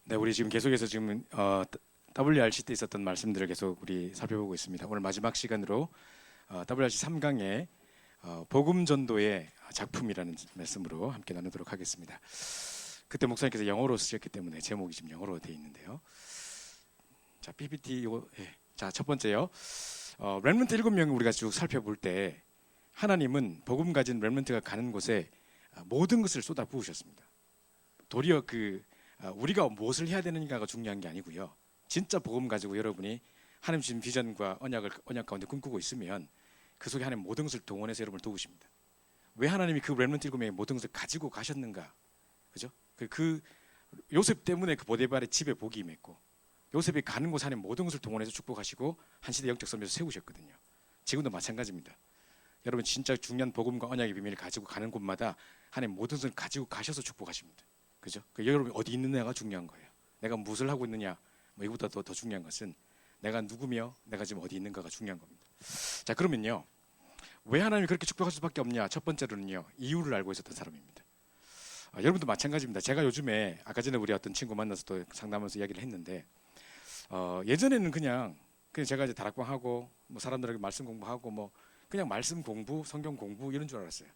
네, 우리 지금 계속해서 지금 WRC 때 있었던 말씀들을 계속 우리 살펴보고 있습니다. 오늘 마지막 시간으로 WRC 3강의 복음 전도의 작품이라는 말씀으로 함께 나누도록 하겠습니다. 그때 목사님께서 영어로 쓰셨기 때문에 제목이 지금 영어로 되어 있는데요. 자, PPT 이거 자, 첫 번째요. 렘넌트 7명 우리가 쭉 살펴볼 때 하나님은 복음 가진 렘넌트가 가는 곳에 모든 것을 쏟아 부으셨습니다. 도리어 우리가 무엇을 해야 되는가가 중요한 게 아니고요. 진짜 복음 가지고 여러분이 하나님 주신 비전과 언약 가운데 꿈꾸고 있으면 그 속에 하나님 모든 것을 동원해서 여러분을 도우십니다. 왜 하나님이 그 렘넌트 7명의 모든 것을 가지고 가셨는가? 그죠? 그 요셉 때문에 그 보디발의 집에 복이 임했고, 요셉이 가는 곳 하나님 모든 것을 동원해서 축복하시고 한 시대 영적 선배에서 세우셨거든요. 지금도 마찬가지입니다. 여러분 진짜 중요한 복음과 언약의 비밀을 가지고 가는 곳마다 하나님 모든 것을 가지고 가셔서 축복하십니다. 그죠? 여러분이 어디 있느냐가 중요한 거예요. 내가 무엇을 하고 있느냐, 이보다 더 중요한 것은 내가 누구며 내가 지금 어디 있는가가 중요한 겁니다. 자, 그러면요, 왜 하나님이 그렇게 축복할 수밖에 없냐? 첫 번째로는요, 이유를 알고 있었던 사람입니다. 여러분도 마찬가지입니다. 제가 요즘에 아까 전에 우리 어떤 친구 만나서 또 상담하면서 이야기를 했는데, 예전에는 그냥 제가 이제 다락방하고 사람들에게 말씀 공부하고 그냥 말씀 공부, 성경 공부 이런 줄 알았어요.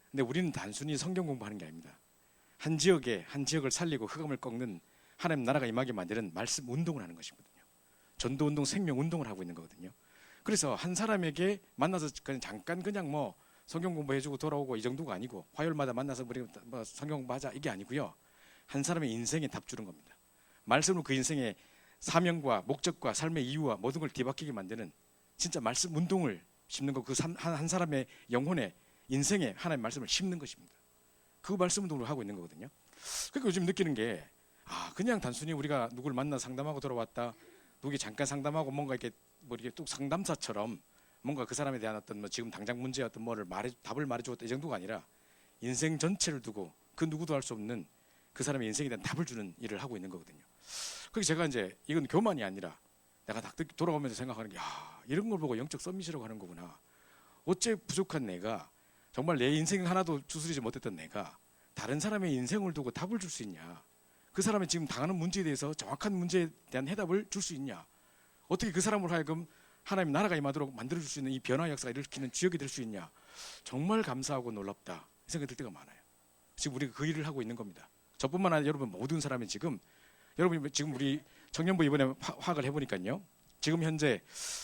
근데 우리는 단순히 성경 공부하는 게 아닙니다. 한 지역을 살리고 흑암을 꺾는 하나님 나라가 임하게 만드는 말씀 운동을 하는 것이거든요. 전도 운동, 생명 운동을 하고 있는 거거든요. 그래서 한 사람에게 만나서 잠깐 성경 공부해주고 돌아오고 이 정도가 아니고, 화요일마다 만나서 우리 성경 공부하자 이게 아니고요. 한 사람의 인생에 답 주는 겁니다. 말씀으로 그 인생의 사명과 목적과 삶의 이유와 모든 걸 뒤바뀌게 만드는 진짜 말씀 운동을 심는 거, 한 사람의 영혼에 인생에 하나님의 말씀을 심는 것입니다. 그 말씀 운동을 하고 있는 거거든요. 그러니까 요즘 느끼는 게 그냥 단순히 우리가 누구를 만나 상담하고 돌아왔다, 누구 잠깐 상담하고 뭔가 이렇게 뚝 상담사처럼 뭔가 그 사람에 대한 어떤 지금 당장 문제의 어떤 답을 말해주었다 이 정도가 아니라 인생 전체를 두고 그 누구도 할 수 없는 그 사람의 인생에 대한 답을 주는 일을 하고 있는 거거든요. 그래서 제가 이제 이건 교만이 아니라 내가 돌아오면서 생각하는 게, 이런 걸 보고 영적 서밋이라고 하는 거구나. 어째 부족한 내가, 정말 내 인생 하나도 추스리지 못했던 내가 다른 사람의 인생을 두고 답을 줄 수 있냐? 그 사람이 지금 당하는 문제에 대해서 정확한 문제에 대한 해답을 줄 수 있냐? 어떻게 그 사람으로 하여금 하나님 나라가 임하도록 만들어줄 수 있는 이 변화 역사가 일으키는 주역이 될 수 있냐? 정말 감사하고 놀랍다 이 생각이 들 때가 많아요. 지금 우리가 그 일을 하고 있는 겁니다. 저뿐만 아니라 여러분 모든 사람이 여러분이 지금 우리 청년부 이번에 화학을 해보니까요, 지금 현재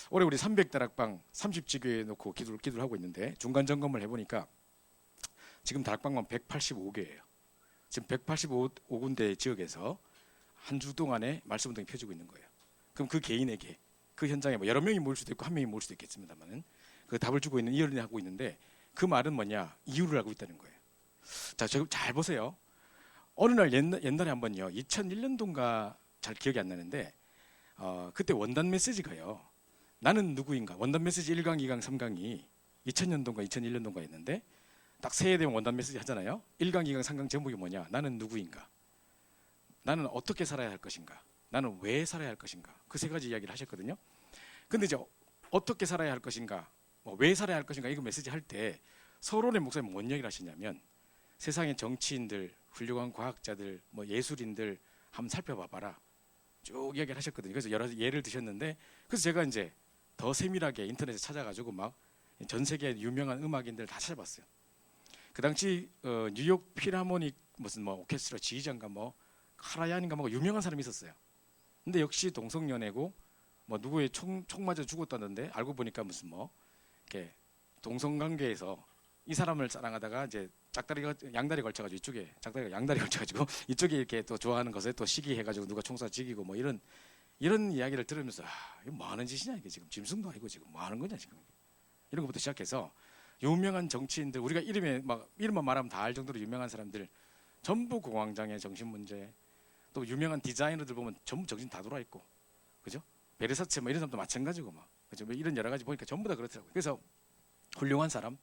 올해 우리 300다락방 30지교에 놓고 기도를 하고 있는데, 중간 점검을 해보니까 지금 다락방만 185개예요. 지금 185군데 지역에서 한 주 동안에 말씀 운동이 펴지고 있는 거예요. 그럼 그 개인에게, 그 현장에 여러 명이 모일 수도 있고 한 명이 모일 수도 있겠습니다만은 그 답을 주고 있는 이어를 하고 있는데, 그 말은 뭐냐? 이유를 알고 있다는 거예요. 자, 지금 잘 보세요. 어느 날 옛날에 한번요, 2001년도인가 잘 기억이 안 나는데, 그때 원단 메시지가요, 나는 누구인가, 원단 메시지 1강, 2강, 3강이 2000년도인가 2001년도인가였는데, 딱 새해 되면 원단 메시지 하잖아요. 1강, 2강, 3강 제목이 뭐냐? 나는 누구인가, 나는 어떻게 살아야 할 것인가, 나는 왜 살아야 할 것인가, 그 세 가지 이야기를 하셨거든요. 근데 이제 어떻게 살아야 할 것인가, 왜 살아야 할 것인가, 이거 메시지 할 때 서론의 목사님 뭔 얘기를 하시냐면, 세상의 정치인들, 훌륭한 과학자들, 예술인들 한번 살펴봐봐라 쭉 이야기를 하셨거든요. 그래서 여러 예를 드셨는데, 그래서 제가 이제 더 세밀하게 인터넷에 찾아가지고 전 세계 유명한 음악인들 다 찾아봤어요. 그 당시 뉴욕 필하모닉 무슨 오케스트라 지휘자인가 카라얀인가 유명한 사람이 있었어요. 근데 역시 동성연애고 누구의 총 맞아 죽었다는데, 알고 보니까 무슨 이렇게 동성관계에서 이 사람을 사랑하다가 이제 양다리 걸쳐가지고 이쪽에 양다리 걸쳐가지고 이쪽에 이렇게 또 좋아하는 것에 또 시기해가지고 누가 총사 죽이고 이런 이야기를 들으면서, 이거 뭐 하는 짓이냐, 이게 지금 짐승도 아니고 지금 뭐 하는 거냐 지금, 이런 것부터 시작해서 유명한 정치인들, 우리가 이름만 말하면 다 알 정도로 유명한 사람들 전부 공황장애, 정신 문제, 또 유명한 디자이너들 보면 전부 정신 다 돌아 있고, 그죠? 베르사체 이런 사람도 마찬가지고 그죠? 이런 여러 가지 보니까 전부 다 그렇더라고요. 그래서 훌륭한 사람,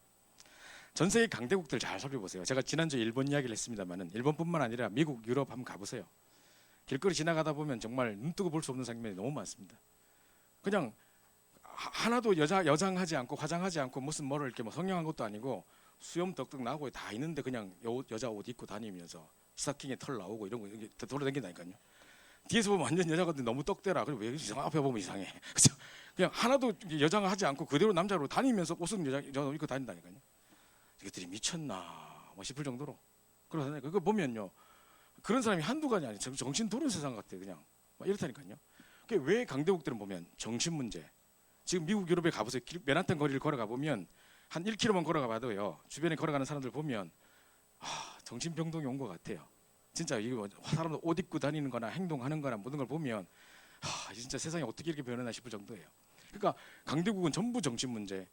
전 세계 강대국들 잘 살펴보세요. 제가 지난주에 일본 이야기를 했습니다만은, 일본뿐만 아니라 미국, 유럽 한번 가보세요. 길거리 지나가다 보면 정말 눈 뜨고 볼 수 없는 장면이 너무 많습니다. 그냥 하나도 여장하지 않고 화장하지 않고 무슨 이렇게 성형한 것도 아니고 수염 떡떡 나고 다 있는데 그냥 여자 옷 입고 다니면서 스타킹에 털 나오고 이런 거 돌아다닌다니까요. 뒤에서 보면 완전 여자 같은데 너무 떡대라. 그래 왜 이상해? 앞에 보면 이상해. 그래서 그냥 하나도 여장을 하지 않고 그대로 남자로 다니면서 옷은 여자 입고 다닌다니까요. 이것들이 미쳤나 뭐 싶을 정도로 그러잖아요. 그거 보면요, 그런 사람이 한두 가지 아니에요. 정신 도는 세상 같아요. 그냥 막 이렇다니까요. 왜 강대국들은 보면 정신 문제, 지금 미국 유럽에 가보세요. 맨하탄 거리를 걸어가 보면 한 1km만 걸어가 봐도요, 주변에 걸어가는 사람들 보면 정신병동이 온 것 같아요. 진짜 이거 사람들 옷 입고 다니는 거나 행동하는 거나 모든 걸 보면 진짜 세상이 어떻게 이렇게 변했나 싶을 정도예요. 그러니까 강대국은 전부 정신 문제,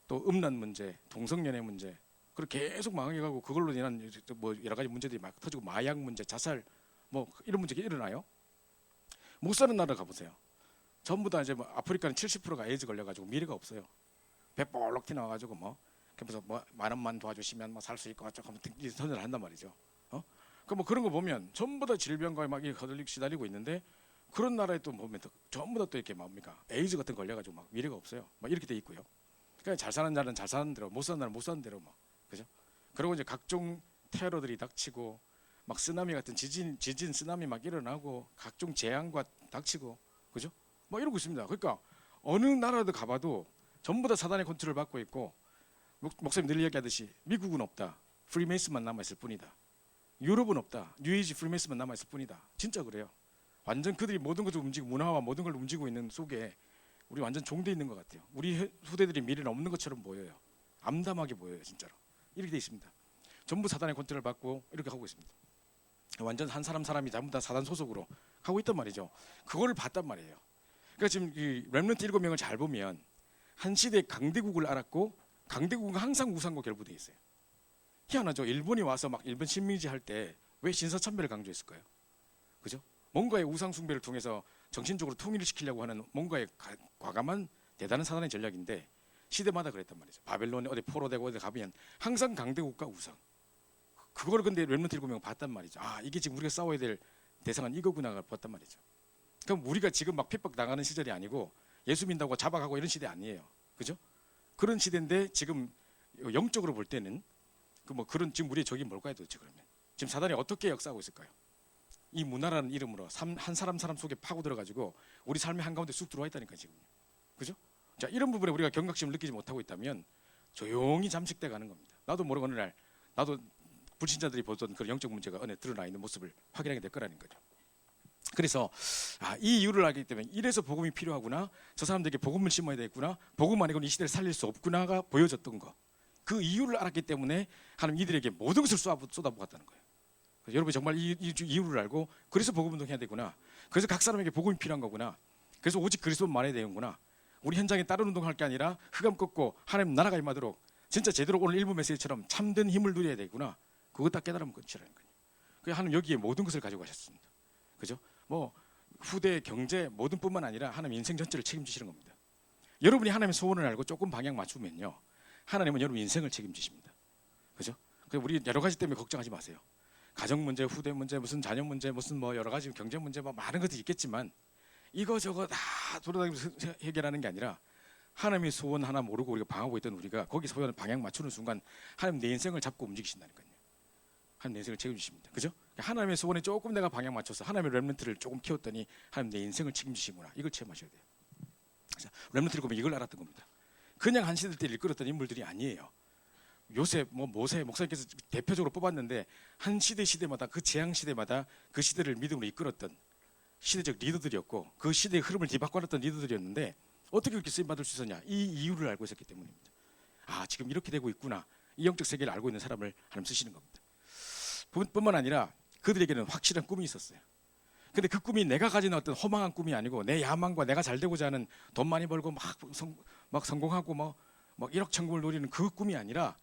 또 음란 문제, 동성연애 문제, 그리고 계속 망해가고 그걸로 인한 뭐 여러 가지 문제들이 막 터지고 마약 문제, 자살 뭐 이런 문제가 일어나요. 못 사는 나라 가보세요. 전부 다 이제 뭐 아프리카는 70%가 에이즈 걸려가지고 미래가 없어요. 배 볼록 튀나와가지고 뭐 그래서 뭐 10,000만 도와주시면 뭐 살 수 있고 어쩌고 선언을 한단 말이죠. 그 뭐 그런 거 보면 전부 다 질병과 막 거들리고 시달리고 있는데, 그런 나라에 또 보면 전부 다 또 이렇게 뭡니까 에이즈 같은 거 걸려가지고 막 미래가 없어요. 막 이렇게 돼 있고요. 그러니까 잘 사는 나라는 잘 사는 대로, 못 사는 나라는 못 사는 대로 뭐, 그죠? 그리고 이제 각종 테러들이 닥치고 막 쓰나미 같은 지진 쓰나미 막 일어나고 각종 재앙과 닥치고, 그죠? 뭐 이러고 있습니다. 그러니까 어느 나라도 가봐도 전부 다 사단의 컨트롤을 받고 있고, 목사님 늘 이야기하듯이 미국은 없다, 프리메이슨만 남아있을 뿐이다. 유럽은 없다, 뉴에이지 프리메이슨만 남아있을 뿐이다. 진짜 그래요. 완전 그들이 모든 것을 움직이고 문화와 모든 걸 움직이고 있는 속에 우리 완전 종돼 있는 것 같아요. 우리 후대들이 미래는 없는 것처럼 보여요. 암담하게 보여요. 진짜로 이렇게 돼 있습니다. 전부 사단의 컨트롤을 받고 이렇게 하고 있습니다. 완전 한 사람이 전부 다 사단 소속으로 하고 있단 말이죠. 그걸 봤단 말이에요. 그러니까 지금 이 렘넌트 7명을 잘 보면 한 시대의 강대국을 알았고, 강대국은 항상 우상과 결부되어 있어요. 희한하죠. 일본이 와서 막 일본 식민지 할 때 왜 신사참배를 강조했을까요? 그죠? 뭔가의 우상 숭배를 통해서 정신적으로 통일을 시키려고 하는 뭔가의 과감한 대단한 사단의 전략인데, 시대마다 그랬단 말이죠. 바벨론에 어디 포로되고 어디 가면 항상 강대국과 우상. 그걸 근데 렘넌트 7명 봤단 말이죠. 이게 지금 우리가 싸워야 될 대상은 이거구나가 봤단 말이죠. 그럼 우리가 지금 막 핍박 당하는 시절이 아니고 예수 믿는다고 잡아가고 이런 시대 아니에요. 그죠? 그런 시대인데 지금 영적으로 볼 때는 그런 지금 우리의 적이 뭘까요 도대체? 그러면 지금 사단이 어떻게 역사하고 있을까요? 이 문화라는 이름으로 한 사람 속에 파고 들어가지고 우리 삶의 한가운데 쑥 들어와 있다니까 지금. 그죠? 자, 이런 부분에 우리가 경각심을 느끼지 못하고 있다면 조용히 잠식돼 가는 겁니다. 나도 모르고 어느 날 나도 불신자들이 보던 그런 영적 문제가 은혜 드러나 있는 모습을 확인하게 될 거라는 거죠. 그래서 이 이유를 알기 때문에 이래서 복음이 필요하구나, 저 사람들에게 복음을 심어야 되겠구나, 복음 아니고는 이 시대를 살릴 수 없구나가 보여졌던 거, 그 이유를 알았기 때문에 하나님 이들에게 모든 것을 쏟아부었다는 거예요. 여러분 정말 이 이유를 알고, 그래서 복음 운동해야 되구나, 그래서 각 사람에게 복음이 필요한 거구나, 그래서 오직 그리스도만 말해야 되는구나, 우리 현장에 다른 운동할 게 아니라 흑암 꺾고 하나님 나라가 임하도록 진짜 제대로 오늘 일부 메시지처럼 참된 힘을 누려야 되구나, 그거 딱 깨달으면 끝이라는 거예요. 그래서 하나님 여기에 모든 것을 가지고 가셨습니다. 그죠? 뭐 후대 경제 모든 뿐만 아니라 하나님 인생 전체를 책임지시는 겁니다. 여러분이 하나님의 소원을 알고 조금 방향 맞추면요, 하나님은 여러분 인생을 책임지십니다. 그죠? 그래서 우리 여러 가지 때문에 걱정하지 마세요. 가정 문제, 후대 문제, 무슨 자녀 문제, 무슨 뭐 여러 가지 경제 문제, 뭐 많은 것들이 있겠지만 이거 저거 다 돌아다니면서 해결하는 게 아니라, 하나님의 소원 하나 모르고 우리가 방하고 있던 우리가 거기 소원 방향 맞추는 순간 하나님 내 인생을 잡고 움직이신다니까요. 하나님 내 인생을 책임지십니다. 그죠? 하나님의 소원에 조금 내가 방향 맞춰서 하나님의 렘넌트를 조금 키웠더니 하나님 내 인생을 책임지시구나, 이걸 체험하셔야 돼요. 렘넌트를 보면 이걸 알았던 겁니다. 그냥 한 시대 때 이끌었던 인물들이 아니에요. 요셉, 모세 목사님께서 대표적으로 뽑았는데, 한 시대마다 그 재앙 시대마다 그 시대를 믿음으로 이끌었던 시대적 리더들이었고, 그 시대의 흐름을 뒤바꿔놨던 리더들이었는데 어떻게 그렇게 쓰임 받을 수 있었냐? 이 이유를 알고 있었기 때문입니다. 지금 이렇게 되고 있구나, 이 영적 세계를 알고 있는 사람을 하나님 쓰시는 겁니다. 뿐만 아니라 그들에게는 확실한 꿈이 있었어요. 근데 그 꿈이 내가 가진 어떤 허망한 꿈이 아니고, 내 야망과 내가 잘 되고자 하는, 돈 많이 벌고 막 성공하고 뭐 1억 천금을 노리는 그 꿈이 아니라,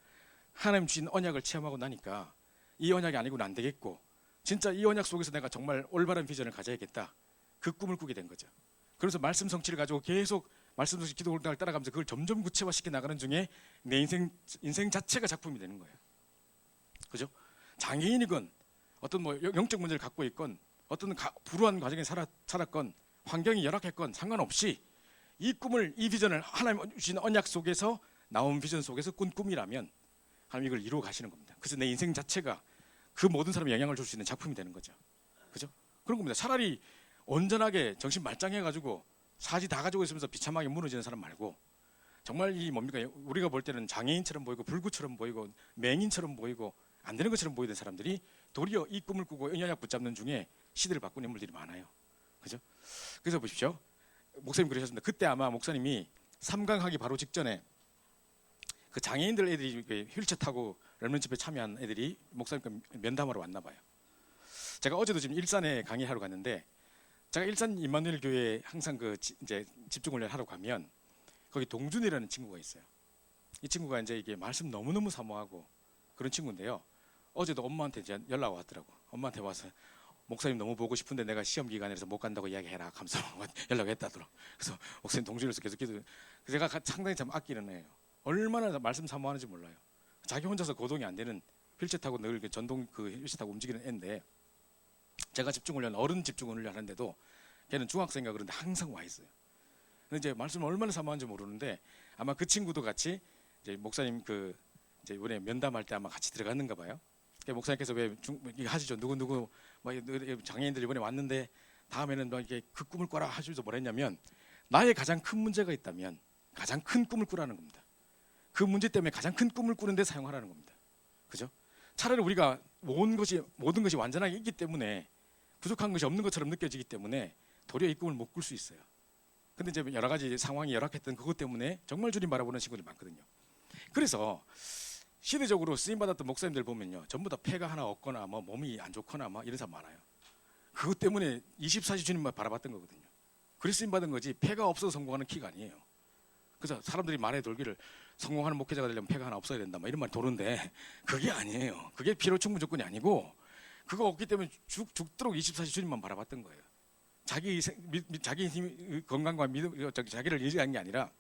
하나님 주신 언약을 체험하고 나니까 이 언약이 아니고는 안 되겠고, 진짜 이 언약 속에서 내가 정말 올바른 비전을 가져야겠다, 그 꿈을 꾸게 된 거죠. 그래서 말씀 성취를 가지고 계속 말씀 성취 기도 훈련을 따라가면서 그걸 점점 구체화시켜 나가는 중에 내 인생 자체가 작품이 되는 거예요. 그죠? 장애인이건 어떤 영적 문제를 갖고 있건 어떤 불우한 과정에 살았건 환경이 열악했건 상관없이 이 꿈을, 이 비전을 하나님 주신 언약 속에서 나온 비전 속에서 꾼 꿈이라면 하나님 이걸 이루어 가시는 겁니다. 그래서 내 인생 자체가 그 모든 사람에 영향을 줄 수 있는 작품이 되는 거죠. 그죠? 그런 겁니다. 차라리 온전하게 정신 말짱해가지고 사지 다 가지고 있으면서 비참하게 무너지는 사람 말고 정말 이 뭡니까 우리가 볼 때는 장애인처럼 보이고 불구처럼 보이고 맹인처럼 보이고 안 되는 것처럼 보이던 사람들이 도리어 이 꿈을 꾸고 연약 붙잡는 중에 시대를 바꾼 인물들이 많아요. 그죠? 그래서 보십시오. 목사님 그러셨습니다. 그때 아마 목사님이 삼강하기 바로 직전에 그 장애인들 애들이 휠체어 타고 렘넌트집에 참여한 애들이 목사님과 면담하러 왔나 봐요. 제가 어제도 지금 일산에 강의하러 갔는데 제가 일산 임마누엘 교회에 항상 그 이제 집중훈련 하러 가면 거기 동준이라는 친구가 있어요. 이 친구가 이제 이게 말씀 너무너무 사모하고 그런 친구인데요. 어제도 엄마한테 이제 연락 왔더라고. 엄마한테 와서 목사님 너무 보고 싶은데 내가 시험 기간이라서 못 간다고 이야기해라 하면서 연락했다더라. 그래서 목사님 동준이로서 계속 기도. 제가 상당히 참 아끼는 애예요. 얼마나 말씀 사모하는지 몰라요. 자기 혼자서 거동이 안 되는 휠체어 타고 늘 전동 그 휠체어 타고 움직이는 애인데 제가 집중훈련 어른 집중훈련 하는데도 걔는 중학생인가 그런데 항상 와 있어요. 근데 이제 말씀을 얼마나 사모하는지 모르는데 아마 그 친구도 같이 이제 목사님 그 이제 이번에 면담할 때 아마 같이 들어갔는가 봐요. 목사님께서 왜 이거 하시죠? 누구 뭐 장애인들 이번에 왔는데 다음에는 뭐 이게 그 꿈을 꿔라 하시면서 뭐라 했냐면 나의 가장 큰 문제가 있다면 가장 큰 꿈을 꾸라는 겁니다. 그 문제 때문에 가장 큰 꿈을 꾸는데 사용하라는 겁니다. 그죠? 차라리 우리가 모든 것이 완전하게 있기 때문에 부족한 것이 없는 것처럼 느껴지기 때문에 도리어 이 꿈을 못 꿀 수 있어요. 근데 이제 여러 가지 상황이 열악했던 그것 때문에 정말 주님 바라보는 친구들이 많거든요. 그래서 시대적으로 쓰임받았던 목사님들 보면요, 전부 다 폐가 하나 없거나 뭐 몸이 안 좋거나 뭐 이런 사람 많아요. 그것 때문에 24시 주님만 바라봤던 거거든요. 그래서 쓰임받은 거지 폐가 없어서 성공하는 키가 아니에요. 그래서 사람들이 말에 돌기를 성공하는 목회자가 되려면 폐가 하나 없어야 된다 막 이런 말이 도는데 그게 아니에요. 그게 필요 충분 조건이 아니고 그거 없기 때문에 죽도록 24시 주님만 바라봤던 거예요. 자기 건강과 믿음, 자기를 의지한 게 아니라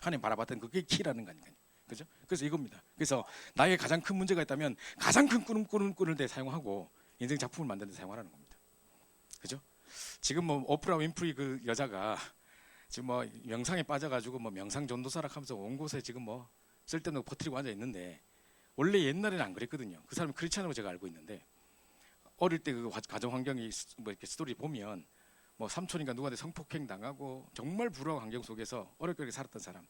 하나님 바라봤던 그게 키라는 거니까요. 그죠? 그래서 이겁니다. 그래서 나에게 가장 큰 문제가 있다면 가장 큰 꿈을 꾸는 데 사용하고 인생 작품을 만드는 데 사용하라는 겁니다. 그죠? 지금 뭐 오프라 윈프리 그 여자가 지금 뭐 명상에 빠져가지고 뭐 명상 전도사라 하면서 온 곳에 지금 뭐 쓸데없는 거 퍼뜨리고 앉아 있는데 원래 옛날에는 안 그랬거든요. 그 사람이 크리스찬으로 제가 알고 있는데 어릴 때 그 가정 환경이 뭐 이렇게 스토리 보면 뭐 삼촌인가 누구한테 성폭행 당하고 정말 불우한 환경 속에서 어렵게 살았던 사람.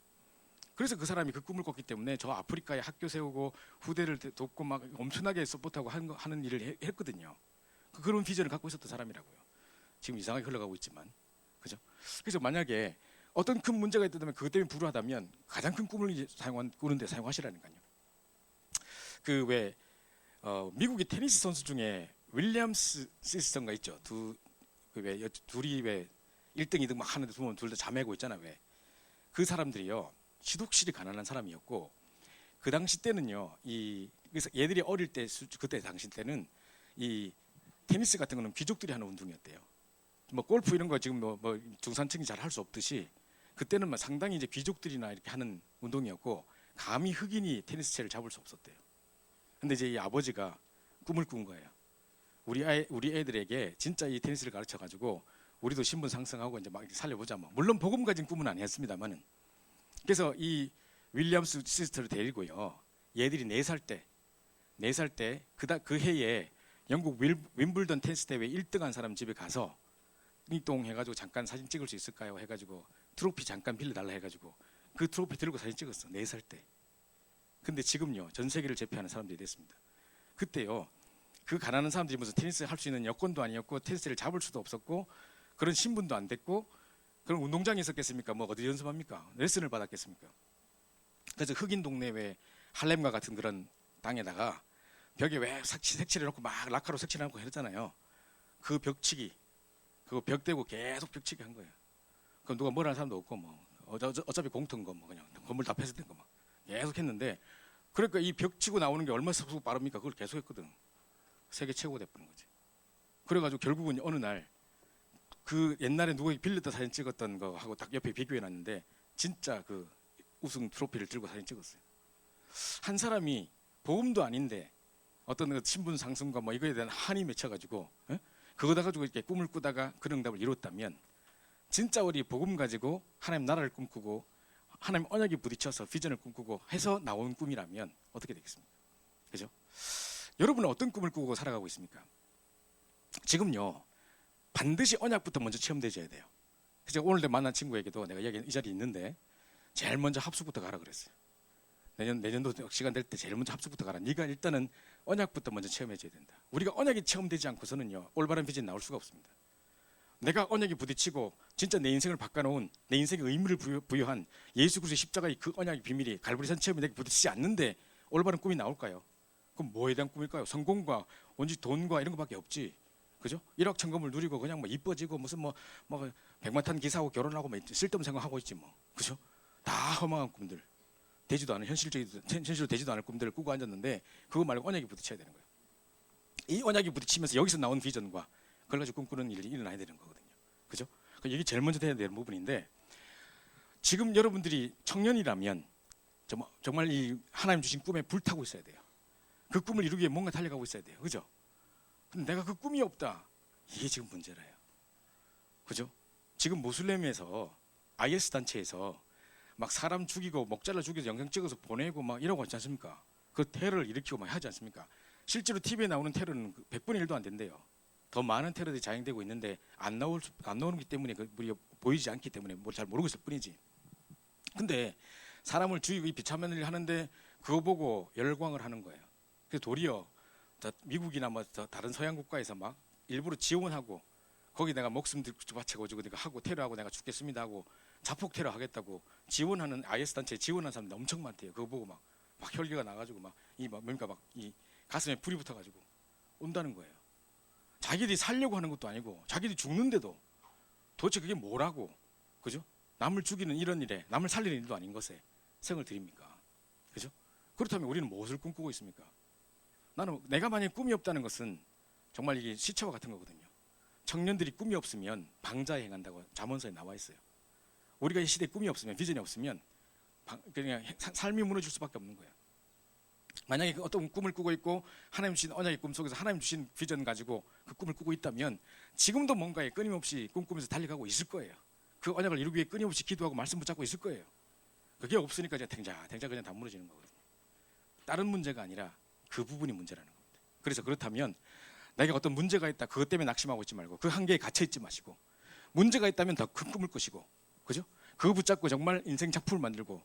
그래서 그 사람이 그 꿈을 꿨기 때문에 저 아프리카에 학교 세우고 후대를 돕고 막 엄청나게 서포트하고 하는 일을 했거든요. 그런 비전을 갖고 있었던 사람이라고요. 지금 이상하게 흘러가고 있지만, 그죠? 그래서 만약에 어떤 큰 문제가 있다면 그것 때문에 불우하다면 가장 큰 꿈을 꾸는데 사용하시라니까요. 그 왜 미국의 테니스 선수 중에 윌리엄스 시스터가 있죠. 둘이 왜 1등, 2등 막 하는데 보면 둘 다 자매고 있잖아. 왜? 그 사람들이요. 시독실이 가난한 사람이었고 그 당시 때는요. 그래서 얘들이 어릴 때 그때 당시 때는 이 테니스 같은 거는 귀족들이 하는 운동이었대요. 뭐 골프 이런 거 지금 뭐 중산층이 잘 할 수 없듯이 그때는 뭐 상당히 이제 귀족들이나 이렇게 하는 운동이었고 감히 흑인이 테니스채를 잡을 수 없었대요. 근데 이제 이 아버지가 꿈을 꾼 거예요. 우리 애들에게 진짜 이 테니스를 가르쳐 가지고 우리도 신분 상승하고 이제 막 살려보자 뭐. 물론 복음 가진 꿈은 아니었습니다만은. 그래서 이 윌리엄스 시스터를 데리고요. 얘들이 4살 때 그 해에 영국 윈블던 테니스 대회 1등한 사람 집에 가서 띵동 해가지고 잠깐 사진 찍을 수 있을까요? 해가지고 트로피 잠깐 빌려달라 해가지고 그 트로피 들고 사진 찍었어. 4살 때. 근데 지금요. 전 세계를 제패하는 사람들이 됐습니다. 그때요. 그 가난한 사람들이 무슨 테니스 할 수 있는 여건도 아니었고 테니스를 잡을 수도 없었고 그런 신분도 안 됐고 그런 운동장이 있었겠습니까? 뭐 어디 연습합니까? 레슨을 받았겠습니까? 그래서 흑인 동네 왜 할렘과 같은 그런 땅에다가 벽에 왜 색칠해 놓고 막 라카로 색칠해 놓고 했잖아요. 그 벽치기 그거 벽 대고 계속 벽치기 한 거예요. 그럼 누가 뭐라는 사람도 없고 뭐 어차피 공터인 거 뭐 그냥 건물 다 폐쇄된 거 막 계속 했는데 그러니까 이 벽 치고 나오는 게 얼마나 속속 빠릅니까? 그걸 계속 했거든. 세계 최고 돼버린 거지. 그래가지고 결국은 어느 날 그 옛날에 누가 빌렸다 사진 찍었던 거 하고 딱 옆에 비교해 놨는데 진짜 그 우승 트로피를 들고 사진 찍었어요. 한 사람이 복음도 아닌데 어떤 그 신분 상승과 뭐 이거에 대한 한이 맺혀가지고 그거다 가지고 이렇게 꿈을 꾸다가 그런 응답을 이뤘다면 진짜 우리 복음 가지고 하나님 나라를 꿈꾸고 하나님 언약에 부딪혀서 비전을 꿈꾸고 해서 나온 꿈이라면 어떻게 되겠습니까? 그죠? 여러분은 어떤 꿈을 꾸고 살아가고 있습니까? 지금요. 반드시 언약부터 먼저 체험되어야 돼요. 그래서 오늘 만난 친구에게도 내가 이 자리에 있는데 제일 먼저 합숙부터 가라 그랬어요. 내년도 시간 될 때 제일 먼저 합숙부터 가라. 네가 일단은 언약부터 먼저 체험해줘야 된다. 우리가 언약이 체험되지 않고서는요, 올바른 비전이 나올 수가 없습니다. 내가 언약에 부딪히고 진짜 내 인생을 바꿔놓은, 내 인생에 의미를 부여한 예수 그리스도의 십자가의 그 언약의 비밀이 갈보리산 체험에 내게 부딪히지 않는데 올바른 꿈이 나올까요? 그럼 뭐에 대한 꿈일까요? 성공과 온지 돈과 이런 것밖에 없지. 그죠? 1억 천금을 누리고 그냥 뭐 이뻐지고 무슨 뭐 백마탄 기사하고 결혼하고 뭐 쓸데없는 생각하고 있지 뭐. 그죠? 다 허망한 꿈들. 되지도 않은 현실로 되지도 않을 꿈들을 꾸고 앉았는데 그거 말고 언약에 부딪혀야 되는 거예요. 이 언약에 부딪히면서 여기서 나온 비전과 그걸 가지고 꿈꾸는 일이 일어나야 되는 거거든요. 그죠? 이게 제일 먼저 돼야 되는 부분인데 지금 여러분들이 청년이라면 정말 이 하나님 주신 꿈에 불타고 있어야 돼요. 그 꿈을 이루기 위해 뭔가 달려가고 있어야 돼요. 그죠? 근데 내가 그 꿈이 없다. 이게 지금 문제라요. 그죠? 지금 모슬렘에서 IS 단체에서 막 사람 죽이고 목잘라 죽여서 영상 찍어서 보내고 막 이러고 있지 않습니까? 그 테러를 일으키고 막 하지 않습니까? 실제로 TV에 나오는 테러는 100분의 1도 안 된대요. 더 많은 테러들이 자행되고 있는데 안 나오기 때문에 우리가 보이지 않기 때문에 잘 모르고 있을 뿐이지. 근데 사람을 죽이고 이 비참한 일을 하는데 그거 보고 열광을 하는 거예요. 그래서 도리어 미국이나 뭐 다른 서양 국가에서 막 일부러 지원하고 거기 내가 목숨 바쳐가지고 내가 하고 테러하고 내가 죽겠습니다 하고 자폭 테러 하겠다고 지원하는 IS 단체에 지원하는 사람들 엄청 많대요. 그거 보고 막 혈기가 나가지고 이 가슴에 불이 붙어가지고 온다는 거예요. 자기들이 살려고 하는 것도 아니고 자기들이 죽는데도 도대체 그게 뭐라고, 그죠? 남을 죽이는 이런 일에 남을 살리는 일도 아닌 것에 생을 드립니까? 그죠? 그렇다면 우리는 무엇을 꿈꾸고 있습니까? 내가 만약에 꿈이 없다는 것은 정말 이게 시체와 같은 거거든요. 청년들이 꿈이 없으면 방자에 행한다고 잠언서에 나와 있어요. 우리가 이 시대에 꿈이 없으면, 비전이 없으면 그냥 삶이 무너질 수밖에 없는 거예요. 만약에 어떤 꿈을 꾸고 있고 하나님 주신 언약의 꿈 속에서 하나님 주신 비전 가지고 그 꿈을 꾸고 있다면 지금도 뭔가에 끊임없이 꿈꾸면서 달려가고 있을 거예요. 그 언약을 이루기 위해 끊임없이 기도하고 말씀 붙잡고 있을 거예요. 그게 없으니까 이제 탱자 그냥 다 무너지는 거거든요. 다른 문제가 아니라 그 부분이 문제라는 겁니다. 그래서 그렇다면 내가 어떤 문제가 있다, 그것 때문에 낙심하고 있지 말고 그 한계에 갇혀 있지 마시고 문제가 있다면 더 큰 꿈을 꾸시고, 그죠? 그거 붙잡고 정말 인생 작품을 만들고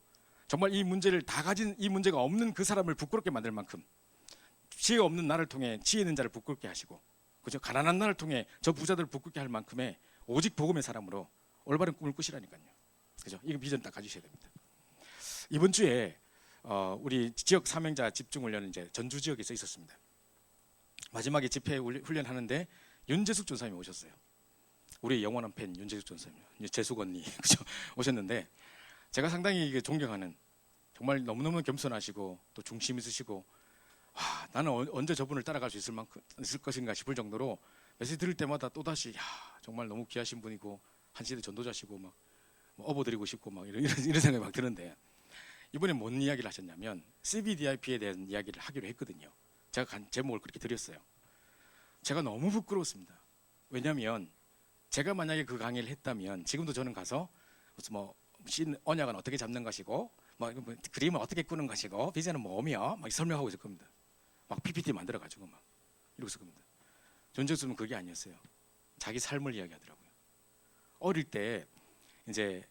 정말 이 문제를 다 가진, 이 문제가 없는 그 사람을 부끄럽게 만들 만큼 지혜 없는 나를 통해 지혜 있는 자를 부끄럽게 하시고, 그죠? 가난한 나를 통해 저 부자들을 부끄럽게 할 만큼의 오직 복음의 사람으로 올바른 꿈을 꾸시라니까요. 그죠? 이거 비전 딱 가지셔야 됩니다. 이번 주에 우리 지역 사명자 집중훈련은 이제 전주 지역에서 있었습니다. 마지막에 집회 훈련하는데 윤재숙 전사님이 오셨어요. 우리의 영원한 팬 윤재숙 전사님, 재숙 언니 그죠? 오셨는데 제가 상당히 존경하는, 정말 너무너무 겸손하시고 또 중심 있으시고, 나는 언제 저분을 따라갈 수 있을 것인가 싶을 정도로 메시지 들을 때마다 또다시 정말 너무 귀하신 분이고 한 시대 전도자시고 막 업어드리고 싶고 막 이런 생각이 막 드는데 이번에 뭔 이야기를 하셨냐면 CBDIP에 대한 이야기를 하기로 했거든요. 제가 제목을 그렇게 드렸어요. 제가 너무 부끄러웠습니다. 왜냐하면 제가 만약에 그 강의를 했다면 지금도 저는 가서 무슨 언약은 어떻게 잡는 것이고 그림은 어떻게 꾸는 것이고 비전은 뭐며 막 설명하고 있을 겁니다. 막 PPT 만들어 가지고 막 이러고 있을 겁니다. 존재수는 그게 아니었어요. 자기 삶을 이야기하더라고요. 어릴 때 이제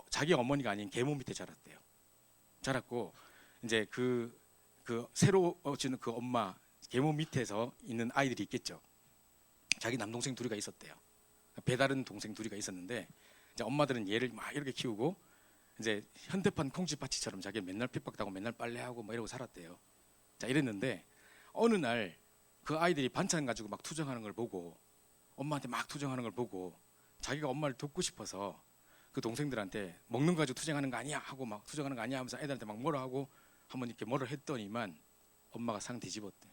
자기 어머니가 아닌 계모 밑에 자랐대요. 자랐고 이제 그 새로워지는 그 엄마 계모 밑에서 있는 아이들이 있겠죠. 자기 남동생 둘이가 있었대요. 배다른 동생 둘이가 있었는데 이제 엄마들은 얘를 막 이렇게 키우고 이제 현대판 콩쥐파치처럼 자기 맨날 핍박당하고 맨날 빨래하고 뭐 이러고 살았대요. 자, 이랬는데 어느 날 그 아이들이 반찬 가지고 막 투정하는 걸 보고, 엄마한테 막 투정하는 걸 보고 자기가 엄마를 돕고 싶어서 그 동생들한테 먹는 거 가지고 투정하는 거 아니야 하고 막 투정하는 거 아니야 하면서 애들한테 막 뭐라 하고 한번 이렇게 뭐를 했더니만 엄마가 상 뒤집었대.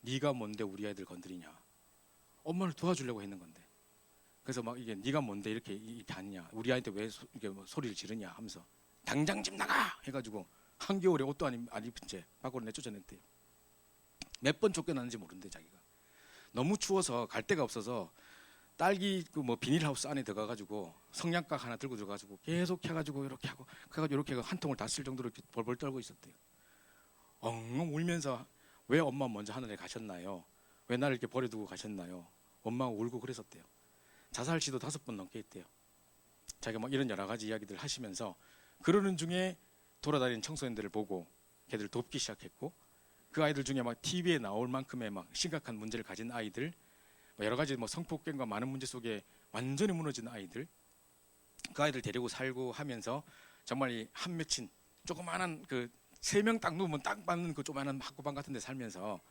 네가 뭔데 우리 아이들 건드리냐. 엄마를 도와주려고 했는 건데. 그래서 막 이게 네가 뭔데 이렇게 하느냐, 우리 아이한테 왜 이렇게 소리를 지르냐 하면서 당장 집 나가 해가지고 한겨울에 옷도 안 입은 채 밖으로 내쫓아냈대요. 몇 번 쫓겨났는지 모른대. 자기가 너무 추워서 갈 데가 없어서 딸기 비닐하우스 안에 들어가가지고 성냥각 하나 들고 들어가지고 계속 해가지고 이렇게 하고 그래가지고 이렇게 한 통을 다 쓸 정도로 이렇게 벌벌 떨고 있었대요. 엉엉 울면서 왜 엄마 먼저 하늘에 가셨나요? 왜 나를 이렇게 버려두고 가셨나요? 엄마가 울고 그랬었대요. 자살 시도 5번 넘게 했대요. 자기가 뭐 이런 여러 가지 이야기들 하시면서 그러는 중에 돌아다니는 청소년들을 보고 걔들 돕기 시작했고, 그 아이들 중에 막 TV에 나올 만큼의 막 심각한 문제를 가진 아이들, 뭐 여러 가지 뭐 성폭행과 많은 문제 속에 완전히 무너진 아이들, 그 아이들 데리고 살고 하면서 정말 이 한 맺힌 조그마한 그 3명 딱 누우면 딱 맞는 그 조그마한 학구방 같은 데 살면서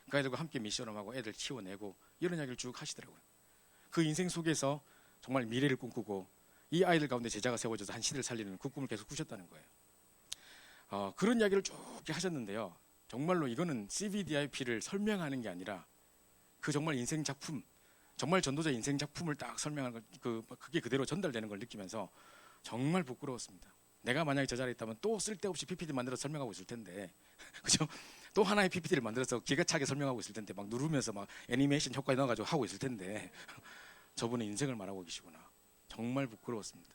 그 아이들과 함께 미션하고 애들 키워내고 이런 이야기를 쭉 하시더라고요. 그 인생 속에서 정말 미래를 꿈꾸고 이 아이들 가운데 제자가 세워져서 한 시대를 살리는 그 꿈을 계속 꾸셨다는 거예요. 그런 이야기를 쭉 하셨는데요. 정말로 이거는 CVDIP를 설명하는 게 아니라 그 정말 인생 작품, 정말 전도자 인생 작품을 딱 설명하는 그게 그대로 전달되는 걸 느끼면서 정말 부끄러웠습니다. 내가 만약에 저 자리에 있다면 또 쓸데없이 PPT 만들어서 설명하고 있을 텐데, 그죠? 또 하나의 PPT를 만들어서 기가 차게 설명하고 있을 텐데, 막 누르면서 막 애니메이션 효과 넣어가지고 하고 있을 텐데, 저분은 인생을 말하고 계시구나. 정말 부끄러웠습니다.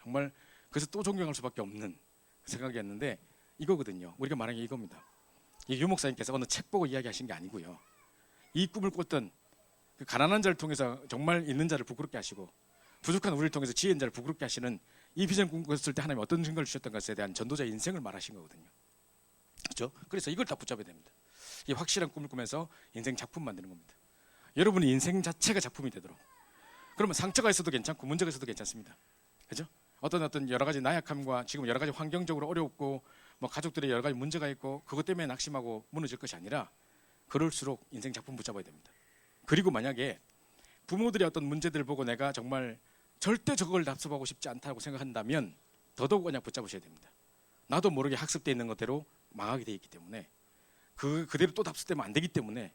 정말 그래서 또 존경할 수밖에 없는 생각이었는데 이거거든요. 우리가 말하는 게 이겁니다. 이 유 목사님께서 어느 책 보고 이야기하신 게 아니고요. 이 꿈을 꿨던 그 가난한 자를 통해서 정말 있는 자를 부끄럽게 하시고 부족한 우리를 통해서 지혜 있는 자를 부끄럽게 하시는 이 비전 꿈꿨을 때 하나님 어떤 증거를 주셨던 것에 대한 전도자의 인생을 말하신 거거든요. 그렇죠? 그래서 이걸 다 붙잡아야 됩니다. 이 확실한 꿈을 꾸면서 인생 작품 만드는 겁니다. 여러분의 인생 자체가 작품이 되도록. 그러면 상처가 있어도 괜찮고 문제가 있어도 괜찮습니다. 그죠? 어떤 여러 가지 나약함과 지금 여러 가지 환경적으로 어렵고 뭐 가족들의 여러 가지 문제가 있고 그것 때문에 낙심하고 무너질 것이 아니라 그럴수록 인생 작품 붙잡아야 됩니다. 그리고 만약에 부모들의 어떤 문제들을 보고 내가 정말 절대 저걸 답습하고 싶지 않다고 생각한다면 더더욱 그냥 붙잡으셔야 됩니다. 나도 모르게 학습되어 있는 것대로 망하게 되어 있기 때문에 그대로 또 답습되면 안 되기 때문에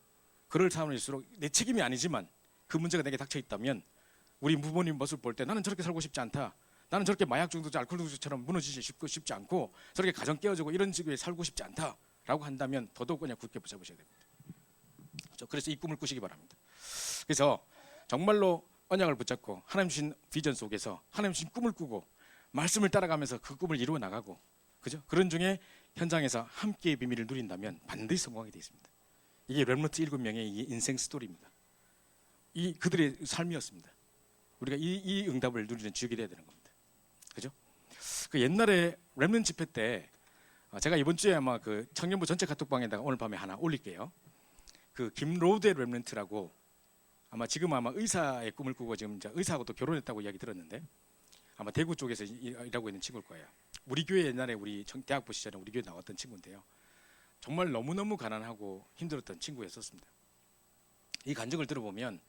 그럴 상황일수록 내 책임이 아니지만 그 문제가 내게 닥쳐 있다면 우리 부모님 모습 볼 때 나는 저렇게 살고 싶지 않다. 나는 저렇게 마약 중독자, 알코올 중독자처럼 무너지지 싶지 않고 저렇게 가정 깨어지고 이런 직업에 살고 싶지 않다라고 한다면 더더욱 그냥 굳게 붙잡으셔야 됩니다. 그래서 이 꿈을 꾸시기 바랍니다. 그래서 정말로 언약을 붙잡고 하나님 주신 비전 속에서 하나님 주신 꿈을 꾸고 말씀을 따라가면서 그 꿈을 이루어 나가고, 그죠? 그런 중에 현장에서 함께의 비밀을 누린다면 반드시 성공하게 되어 있습니다. 이게 렘넌트 7명의 인생 스토리입니다. 이 그들의 삶이었습니다. 우리가 이 응답을 누리는 주역이 되어야 되는 겁니다. 그죠? 그 옛날에 렘넌트 집회 때 제가 이번 주에 아마 그 청년부 전체 카톡방에다가 오늘 밤에 하나 올릴게요. 그 김로데 렘넌트라고 아마 지금 아마 의사의 꿈을 꾸고 지금 이제 의사하고 또 결혼했다고 이야기 들었는데 아마 대구 쪽에서 일하고 있는 친구일 거예요. 우리 교회 옛날에 우리 대학부 시절에 우리 교회 나왔던 친구인데요. 정말 너무너무 가난하고 힘들었던 친구였었습니다. 이 간증을 들어보면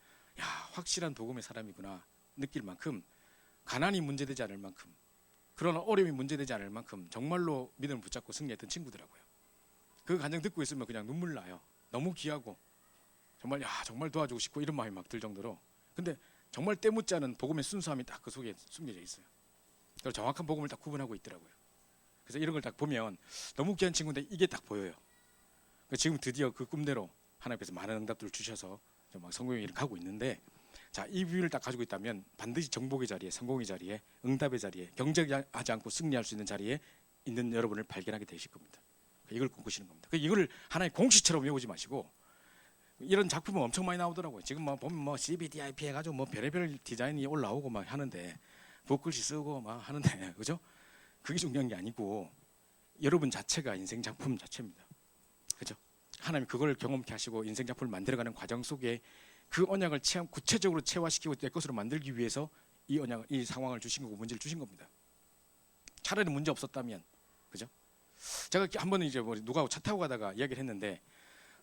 야, 확실한 복음의 사람이구나 느낄 만큼 가난이 문제되지 않을 만큼 그런 어려움이 문제되지 않을 만큼 정말로 믿음을 붙잡고 승리했던 친구더라고요. 그 간증 듣고 있으면 그냥 눈물 나요. 너무 귀하고 정말 정말 도와주고 싶고 이런 마음이 막 들 정도로. 근데 정말 때묻지 않은 복음의 순수함이 딱 그 속에 숨겨져 있어요. 그래서 정확한 복음을 딱 구분하고 있더라고요. 그래서 이런 걸 딱 보면 너무 귀한 친구인데 이게 딱 보여요. 지금 드디어 그 꿈대로 하나님께서 많은 응답들을 주셔서 막 성공의 일을 가고 있는데, 자, 이 비밀을 딱 가지고 있다면 반드시 정복의 자리에, 성공의 자리에, 응답의 자리에, 경쟁하지 않고 승리할 수 있는 자리에 있는 여러분을 발견하게 되실 겁니다. 이걸 꿈꾸시는 겁니다. 이거를 하나의 공식처럼 외우지 마시고, 이런 작품은 엄청 많이 나오더라고요. 지금 뭐 보면 뭐 CVDIP 해가지고 뭐 별의별 디자인이 올라오고 막 하는데 붓글씨 쓰고 막 하는데, 그죠? 그게 중요한 게 아니고 여러분 자체가 인생 작품 자체입니다. 그죠? 하나님 그걸 경험케 하시고 인생 작품을 만들어가는 과정 속에 그 언약을 구체적으로 체화시키고 내 것으로 만들기 위해서 이 상황을 주신 거고 문제를 주신 겁니다. 차라리 문제 없었다면, 그죠? 제가 한 번은 이제 뭐 누가 차 타고 가다가 이야기를 했는데,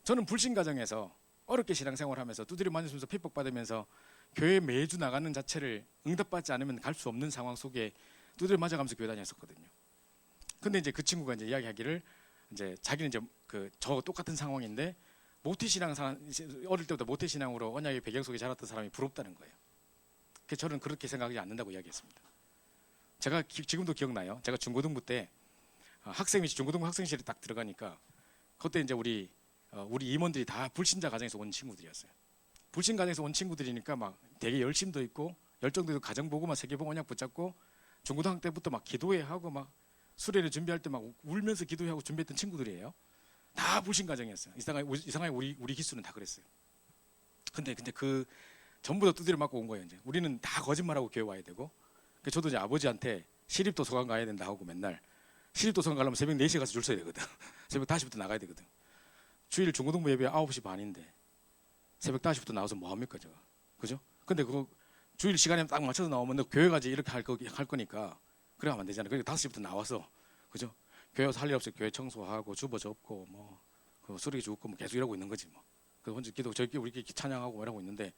저는 불신 가정에서 어렵게 신앙생활하면서 두드려 맞으면서 핍박 받으면서 교회 매주 나가는 자체를 응답받지 않으면 갈 수 없는 상황 속에 두드려 맞아가면서 교회 다녔었거든요. 근데 이제 그 친구가 이제 이야기하기를 이제 자기는 이제 저 똑같은 상황인데 모태신앙 어릴 때부터 모태신앙으로 언약의 배경 속에 자랐던 사람이 부럽다는 거예요. 그래서 저는 그렇게 생각하지 않는다고 이야기했습니다. 제가 지금도 기억나요. 제가 중고등부 때 중고등부 학생실에 딱 들어가니까 그때 이제 우리 임원들이 다 불신자 가정에서 온 친구들이었어요. 불신 가정에서 온 친구들이니까 막 되게 열심도 있고 열정도 있고 가정보고 막 세계복 언약 붙잡고 중고등학교 때부터 막 기도회 하고 막 수련회 준비할 때 막 울면서 기도하고 준비했던 친구들이에요. 다 불신 가정이었어요. 이상하게 우리 기수는 다 그랬어요. 근데 그 전부 다 두드려 맞고 온 거예요. 이제 우리는 다 거짓말하고 교회 와야 되고, 그래서 저도 이제 아버지한테 시립도서관 가야 된다 하고 맨날 시립도서관 가려면 새벽 4시에 가서 줄 서야 되거든. 새벽 5시부터 나가야 되거든. 주일 중고등부 예배 9시 반인데 새벽 5시부터 나와서 뭐 합니까 제가, 그죠? 근데 그거 주일 시간에 딱 맞춰서 나오면 너 교회 가지 이렇게 할 거니까 그래 하면 안 되잖아요. 그러니까 5시부터 나와서, 그죠? 교회 와서 할 일 없이 교회 청소하고 주보 접고 뭐 수리기 줍고 뭐 계속 이러고 있는 거지 뭐. 그 혼자 기도 저희끼리 우리끼리 찬양하고 이러고 있는데,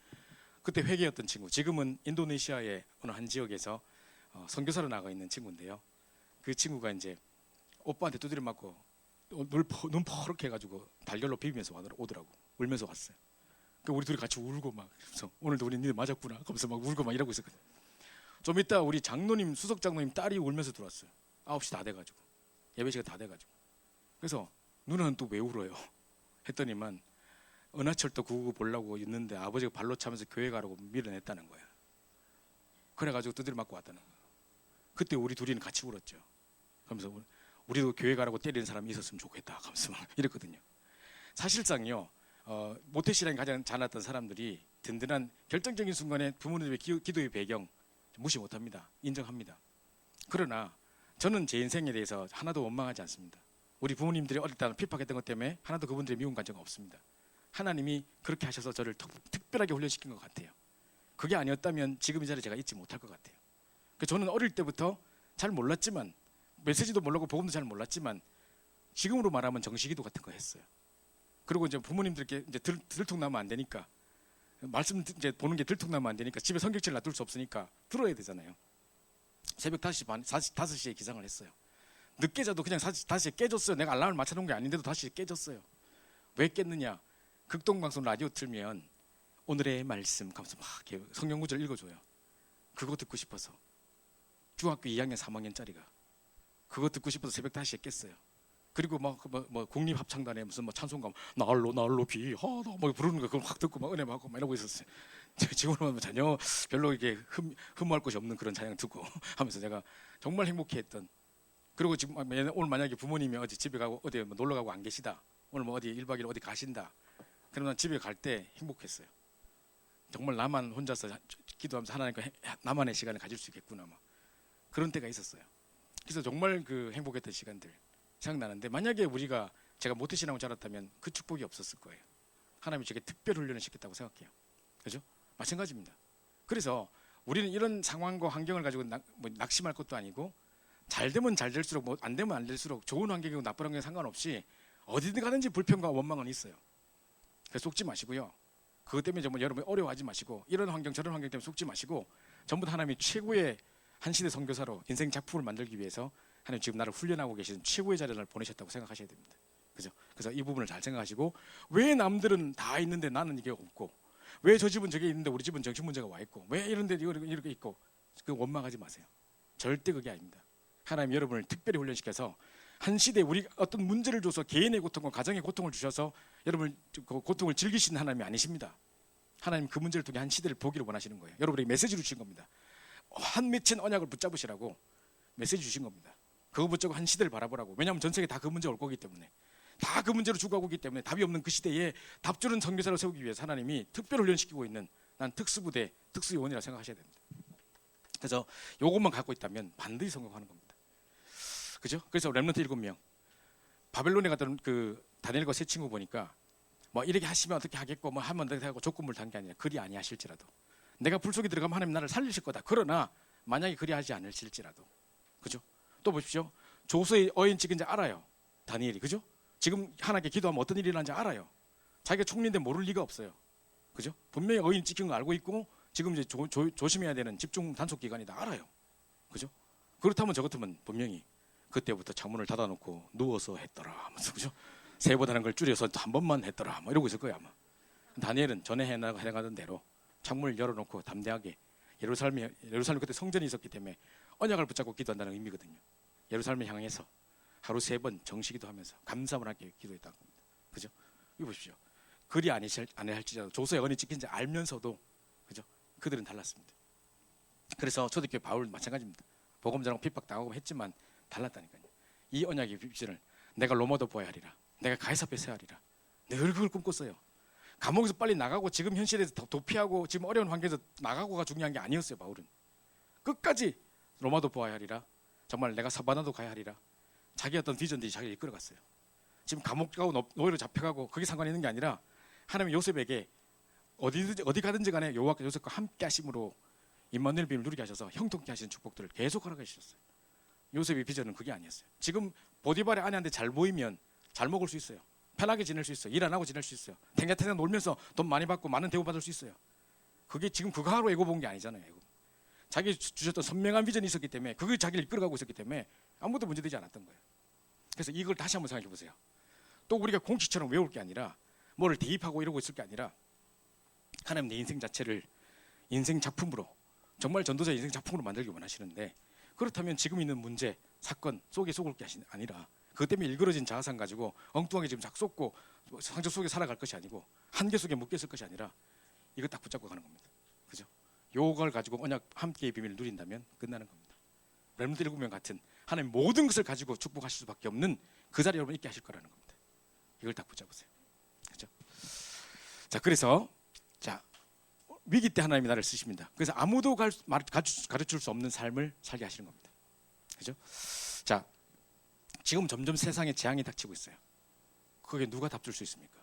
그때 회계였던 친구, 지금은 인도네시아의 어느 한 지역에서 선교사로 나가 있는 친구인데요. 그 친구가 이제 오빠한테 두드려 맞고 눈 퍼렇게 해가지고 달걀로 비비면서 오더라고. 울면서 왔어요. 그 우리 둘이 같이 울고 막, 그래서 오늘도 우리 니들 맞았구나 하면서 막 울고 막 이러고 있었거든. 좀 이따 우리 장로님, 수석 장로님 딸이 울면서 들어왔어요. 9시 다 돼가지고, 예배 시간 다 돼가지고. 그래서 누나는 또 왜 울어요? 했더니만 은하철도 999 보려고 있는데 아버지가 발로 차면서 교회 가라고 밀어냈다는 거야. 그래가지고 두드려 맞고 왔다는 거야. 그때 우리 둘이는 같이 울었죠. 그러면서 우리도 교회 가라고 때리는 사람이 있었으면 좋겠다 하면서 막 이랬거든요. 사실상요, 모태신앙이 가장 자랐던 사람들이 든든한 결정적인 순간에 부모님의 기도의 배경 무시 못합니다. 인정합니다. 그러나 저는 제 인생에 대해서 하나도 원망하지 않습니다. 우리 부모님들이 어릴 때 핍박했던 것 때문에 하나도 그분들의 미운 감정 없습니다. 하나님이 그렇게 하셔서 저를 특별하게 훈련시킨 것 같아요. 그게 아니었다면 지금 이 자리에 제가 있지 못할 것 같아요. 저는 어릴 때부터 잘 몰랐지만, 메시지도 몰랐고 복음도 잘 몰랐지만, 지금으로 말하면 정식기도 같은 거 했어요. 그리고 이제 부모님들께 이제 들통나면 안 되니까, 말씀 이제 보는 게 들통나면 안 되니까 집에 성경책을 놔둘 수 없으니까 들어야 되잖아요. 새벽 5시 반, 5시에 기상을 했어요. 늦게 자도 그냥 5시에 깨졌어요. 내가 알람을 맞춰놓은 게 아닌데도 5시에 깨졌어요. 왜 깼느냐? 극동방송 라디오 틀면 오늘의 말씀 하면서 막 성경 구절 읽어줘요. 그거 듣고 싶어서. 중학교 2학년 3학년짜리가 그거 듣고 싶어서 새벽 5시에 깼어요. 그리고 막 국립합창단에 무슨 뭐 찬송가 날로 귀하다 뭐 부르는 거 그걸 확 듣고 막 은혜 받고 막 이러고 있었어요. 지금은 전혀 별로 이게 흠모할 것이 없는 그런 찬양 듣고 하면서 제가 정말 행복해했던. 그리고 지금 오늘 만약에 부모님이 어디 집에 가고 어디 뭐 놀러 가고 안 계시다, 오늘 뭐 어디 1박 2일 어디 가신다, 그러면 집에 갈 때 행복했어요. 정말 나만 혼자서 기도하면서 하나님과 나만의 시간을 가질 수 있겠구나 막 그런 때가 있었어요. 그래서 정말 그 행복했던 시간들 생각나는데, 만약에 제가 모태신앙을 자랐다면 그 축복이 없었을 거예요. 하나님이 제게 특별 훈련을 시켰다고 생각해요. 그죠? 마찬가지입니다. 그래서 우리는 이런 상황과 환경을 가지고 낙심할 것도 아니고, 잘 되면 잘 될수록 안 되면 안 될수록 좋은 환경이고 나쁜 환경에 상관없이 어디든 가든지 불평과 원망은 있어요. 그래서 속지 마시고요. 그것 때문에 정말 여러분 어려워하지 마시고, 이런 환경 저런 환경 때문에 속지 마시고, 전부 다 하나님이 최고의 한 시대 선교사로 인생 작품을 만들기 위해서 하나님 지금 나를 훈련하고 계시는 최고의 자리를 보내셨다고 생각하셔야 됩니다. 그죠? 그래서 이 부분을 잘 생각하시고, 왜 남들은 다 있는데 나는 이게 없고, 왜 저 집은 저게 있는데 우리 집은 정신 문제가 와 있고, 왜 이런 데 이렇게 있고, 그 원망하지 마세요. 절대 그게 아닙니다. 하나님 여러분을 특별히 훈련시켜서 한 시대에 우리 어떤 문제를 줘서 개인의 고통과 가정의 고통을 주셔서 여러분 그 고통을 즐기시는 하나님이 아니십니다. 하나님 그 문제를 통해 한 시대를 보기를 원하시는 거예요. 여러분에게 메시지를 주신 겁니다. 한 맺힌 언약을 붙잡으시라고 메시지 주신 겁니다. 그거 붙잡고 한 시대를 바라보라고. 왜냐하면 전 세계 다 그 문제 올 거기 때문에, 다 그 문제로 죽어가고 있기 때문에 답이 없는 그 시대에 답주는 선교사를 세우기 위해서 하나님이 특별 훈련시키고 있는 난 특수부대, 특수요원이라 생각하셔야 됩니다. 그래서 요것만 갖고 있다면 반드시 성공하는 겁니다. 그죠? 그래서 렘넌트 7명 바벨론에 갔던 그 다니엘과 세 친구 보니까 뭐 이렇게 하시면 어떻게 하겠고 뭐 하면 어떻게 하고 조건을 단 게 아니라, 그리 아니하실지라도 내가 불 속에 들어가면 하나님 나를 살리실 거다. 그러나 만약에 그리 하지 않으실지라도, 그죠? 또 보십시오. 조서의 어인 찍은지 알아요, 다니엘이. 그죠? 지금 하나님께 기도하면 어떤 일이 일어나는지 알아요. 자기가 총리인데 모를 리가 없어요. 그죠? 분명히 어인 찍힌 거 알고 있고, 지금 이제 조심해야 되는 집중 단속 기간이다 알아요. 그죠? 그렇다면 저 같으면 분명히 그때부터 창문을 닫아놓고 누워서 했더라 하면서, 그죠? 세 번 하는 걸 줄여서 한 번만 했더라 뭐 이러고 있을 거야 아마. 다니엘은 전에 해나가던 대로 창문을 열어놓고 담대하게, 예루살렘 그때 성전이 있었기 때문에 언약을 붙잡고 기도한다는 의미거든요. 예루살렘을 향해서 하루 3번 정시기도 하면서 감사함을 함께 기도했다는 겁니다. 그죠? 이거 보십시오. 그리 아니할지라도 조서의 언이 찍힌지 알면서도, 그죠? 그들은 달랐습니다. 그래서 초대교회 바울 마찬가지입니다. 복음 전하고 핍박당하고 했지만 달랐다니까요. 이 언약의 비전을 내가 로마도 보아야 하리라, 내가 가이사 뺏어야 하리라, 늘 그걸 꿈꿨어요. 감옥에서 빨리 나가고 지금 현실에서 도피하고 지금 어려운 환경에서 나가고가 중요한 게 아니었어요. 바울은 끝까지 로마도 보아야 하리라, 정말 내가 사바나도 가야 하리라, 자기 어떤 비전들이 자기를 이끌어갔어요. 지금 감옥 가고 노예로 잡혀가고 그게 상관이 있는 게 아니라 하나님이 요셉에게 어디 가든지 간에 여호와께서 요셉과 함께 하심으로 임마누엘 빔을 누리게 하셔서 형통케 하시는 축복들을 계속 허락해 주셨어요. 요셉의 비전은 그게 아니었어요. 지금 보디발의 아내한테 잘 보이면 잘 먹을 수 있어요. 편하게 지낼 수 있어요. 일 안 하고 지낼 수 있어요. 탱자탱자 놀면서 돈 많이 받고 많은 대우 받을 수 있어요. 그게 지금 그거 하러 애고 본 게 아니잖아요. 애고. 자기 주셨던 선명한 비전이 있었기 때문에 그게 자기를 이끌어가고 있었기 때문에 아무것도 문제되지 않았던 거예요. 그래서 이걸 다시 한번 생각해 보세요. 또 우리가 공식처럼 외울 게 아니라 뭐를 대입하고 이러고 있을 게 아니라 하나님 내 인생 자체를 인생 작품으로, 정말 전도자 인생 작품으로 만들기 원하시는데, 그렇다면 지금 있는 문제, 사건 속에 속을 게 아니라 그것 때문에 일그러진 자아상 가지고 엉뚱하게 지금 쏟고 상처 속에 살아갈 것이 아니고 한계 속에 묶여 있을 것이 아니라 이거 딱 붙잡고 가는 겁니다. 그죠? 요걸 가지고 언약 함께의 비밀을 누린다면 끝나는 겁니다. 렘넌트 7명 같은 하나님 모든 것을 가지고 축복하실 수밖에 없는 그 자리에 여러분 있게 하실 거라는 겁니다. 이걸 딱 붙잡으세요. 그죠? 자, 그래서 자, 위기 때 하나님이 나를 쓰십니다. 그래서 아무도 가르칠 수 없는 삶을 살게 하시는 겁니다. 그죠? 자, 지금 점점 세상에 재앙이 닥치고 있어요. 그게 누가 답 줄 수 있습니까?